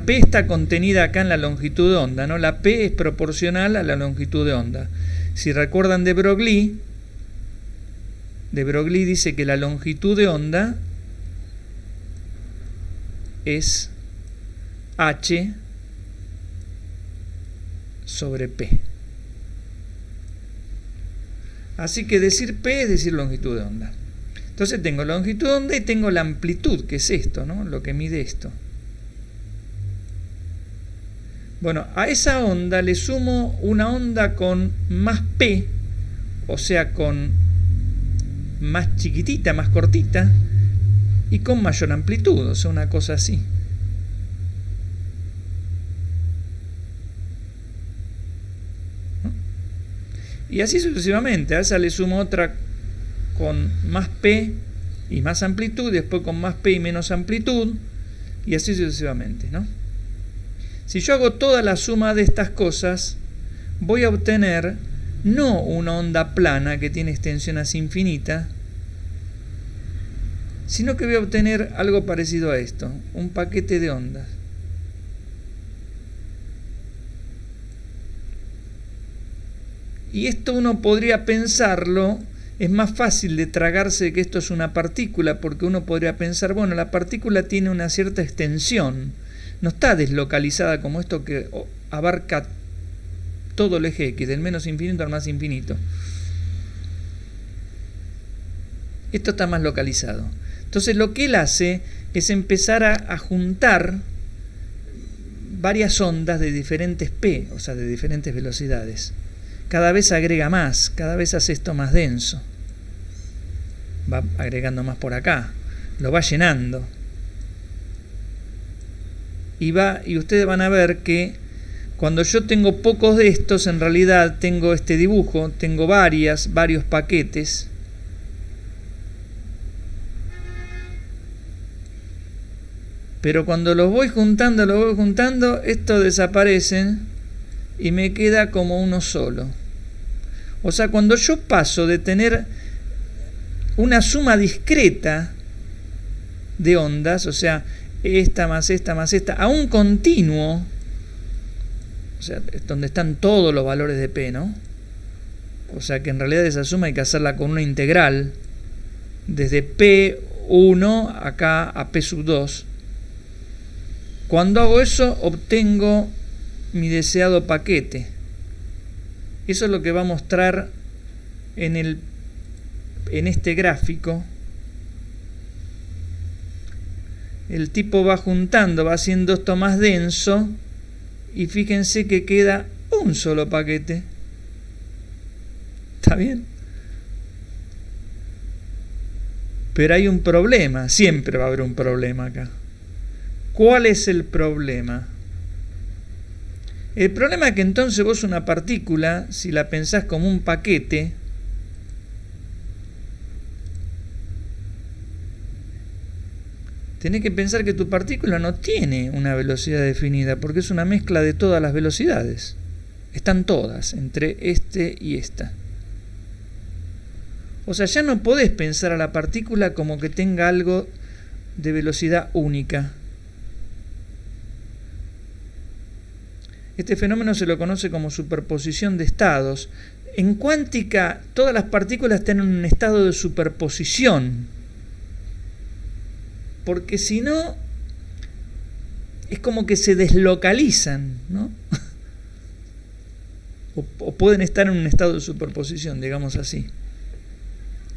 P está contenida acá en la longitud de onda, ¿no? La P es proporcional a la longitud de onda. Si recuerdan de Broglie dice que la longitud de onda es H sobre P. Así que decir P es decir longitud de onda. Entonces tengo longitud de onda y tengo la amplitud, que es esto, ¿no? Lo que mide esto. Bueno, a esa onda le sumo una onda con más P, o sea, con más chiquitita, más cortita, y con mayor amplitud, o sea, una cosa así. ¿No? Y así sucesivamente. A esa le sumo otra con más P y más amplitud, después con más P y menos amplitud, y así sucesivamente, ¿no? Si yo hago toda la suma de estas cosas, voy a obtener no una onda plana que tiene extensión así infinita, sino que voy a obtener algo parecido a esto, un paquete de ondas. Y esto uno podría pensarlo, es más fácil de tragarse que esto es una partícula, porque uno podría pensar, bueno, la partícula tiene una cierta extensión, no está deslocalizada como esto que abarca todo el eje X, del menos infinito al más infinito. Esto está más localizado. Entonces lo que él hace es empezar a juntar varias ondas de diferentes P, o sea, de diferentes velocidades. Cada vez agrega más, cada vez hace esto más denso. Va agregando más por acá, lo va llenando. Y ustedes van a ver que cuando yo tengo pocos de estos, en realidad tengo este dibujo, tengo varios paquetes. Pero cuando los voy juntando, estos desaparecen y me queda como uno solo. O sea, cuando yo paso de tener una suma discreta de ondas, o sea, esta más esta más esta, a un continuo, sea, es donde están todos los valores de P, ¿no? O sea que en realidad esa suma hay que hacerla con una integral desde P1 acá a P sub 2. Cuando hago eso obtengo mi deseado paquete. Eso es lo que va a mostrar en este gráfico. El tipo va juntando, va haciendo esto más denso y fíjense que queda un solo paquete. ¿Está bien? Pero hay un problema, siempre va a haber un problema acá. ¿Cuál es el problema? El problema es que entonces vos una partícula, si la pensás como un paquete, tenés que pensar que tu partícula no tiene una velocidad definida, porque es una mezcla de todas las velocidades. Están todas, entre este y esta. O sea, ya no podés pensar a la partícula como que tenga algo de velocidad única. Este fenómeno se lo conoce como superposición de estados. En cuántica, todas las partículas tienen un estado de superposición. Porque si no, es como que se deslocalizan, ¿no? o pueden estar en un estado de superposición, digamos así.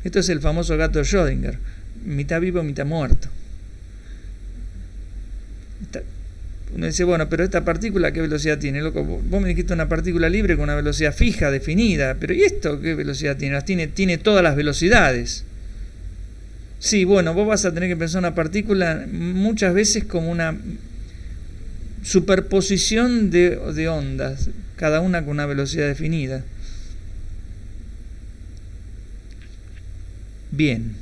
Esto es el famoso gato de Schrödinger, mitad vivo, mitad muerto. Uno dice, bueno, pero esta partícula, ¿qué velocidad tiene? Loco, vos me dijiste una partícula libre con una velocidad fija, definida, pero ¿y esto qué velocidad tiene? Tiene todas las velocidades. Sí, bueno, vos vas a tener que pensar una partícula muchas veces como una superposición de ondas, cada una con una velocidad definida. Bien.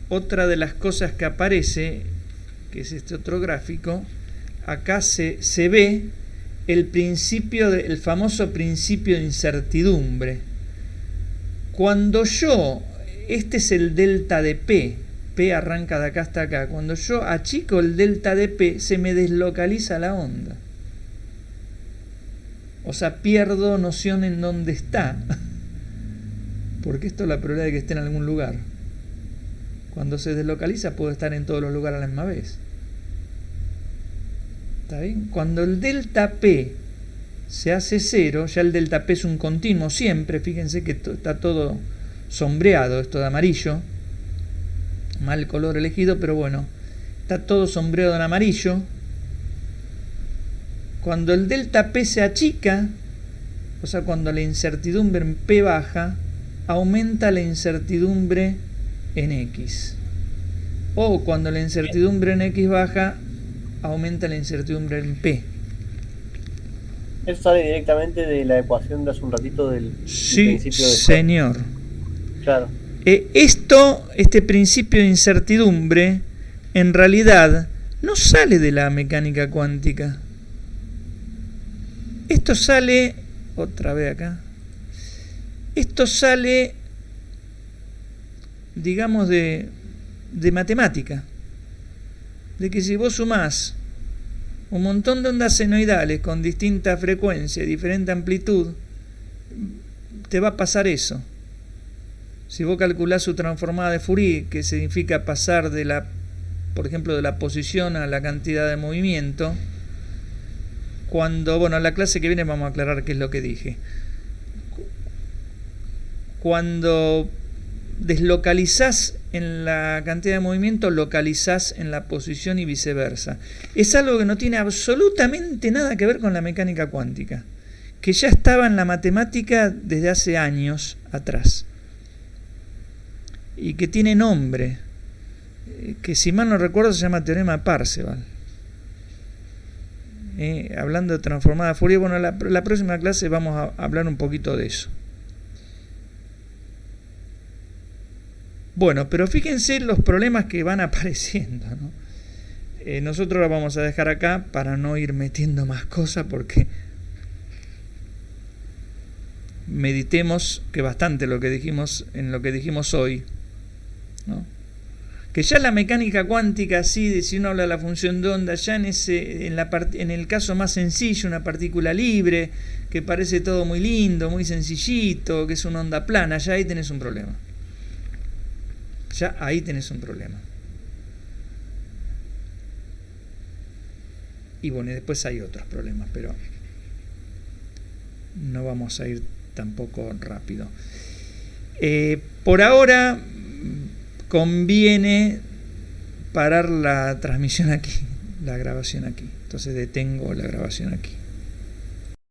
Otra de las cosas que aparece, que es este otro gráfico, acá se ve el famoso principio de incertidumbre. Cuando este es el delta de P arranca de acá hasta acá, cuando yo achico el delta de P, se me deslocaliza la onda. O sea, pierdo noción en dónde está. Porque esto es la probabilidad de que esté en algún lugar. Cuando se deslocaliza puede estar en todos los lugares a la misma vez. ¿Está bien? Cuando el delta P se hace cero, ya el delta P es un continuo siempre, fíjense que está todo sombreado, esto de amarillo, mal color elegido, pero bueno, está todo sombreado en amarillo. Cuando el delta P se achica, o sea, cuando la incertidumbre en P baja, aumenta la incertidumbre en X. O cuando la incertidumbre en X baja, aumenta la incertidumbre en P. Eso sale directamente de la ecuación de hace un ratito del principio de señor. Claro. Este principio de incertidumbre, en realidad, no sale de la mecánica cuántica. Esto sale, otra vez acá, esto sale, digamos, de matemática. De que si vos sumás un montón de ondas senoidales con distinta frecuencia y diferente amplitud, te va a pasar eso. Si vos calculás su transformada de Fourier, que significa pasar por ejemplo, de la posición a la cantidad de movimiento, bueno, en la clase que viene vamos a aclarar qué es lo que dije. Cuando deslocalizás en la cantidad de movimiento, localizás en la posición y viceversa. Es algo que no tiene absolutamente nada que ver con la mecánica cuántica, que ya estaba en la matemática desde hace años atrás y que tiene nombre, que si mal no recuerdo se llama teorema de Parseval. Hablando de transformada Fourier, bueno, la próxima clase vamos a hablar un poquito de eso. Bueno, pero fíjense los problemas que van apareciendo, ¿no? Nosotros la vamos a dejar acá para no ir metiendo más cosas, porque meditemos que bastante lo que dijimos hoy, ¿no? Que ya la mecánica cuántica, así, de si uno habla de la función de onda, ya en el caso más sencillo, una partícula libre, que parece todo muy lindo, muy sencillito, que es una onda plana, ya ahí tenés un problema. Ya ahí tenés un problema. Y bueno, y después hay otros problemas, pero no vamos a ir tampoco rápido. Por ahora conviene parar la transmisión aquí, la grabación aquí. Entonces detengo la grabación aquí.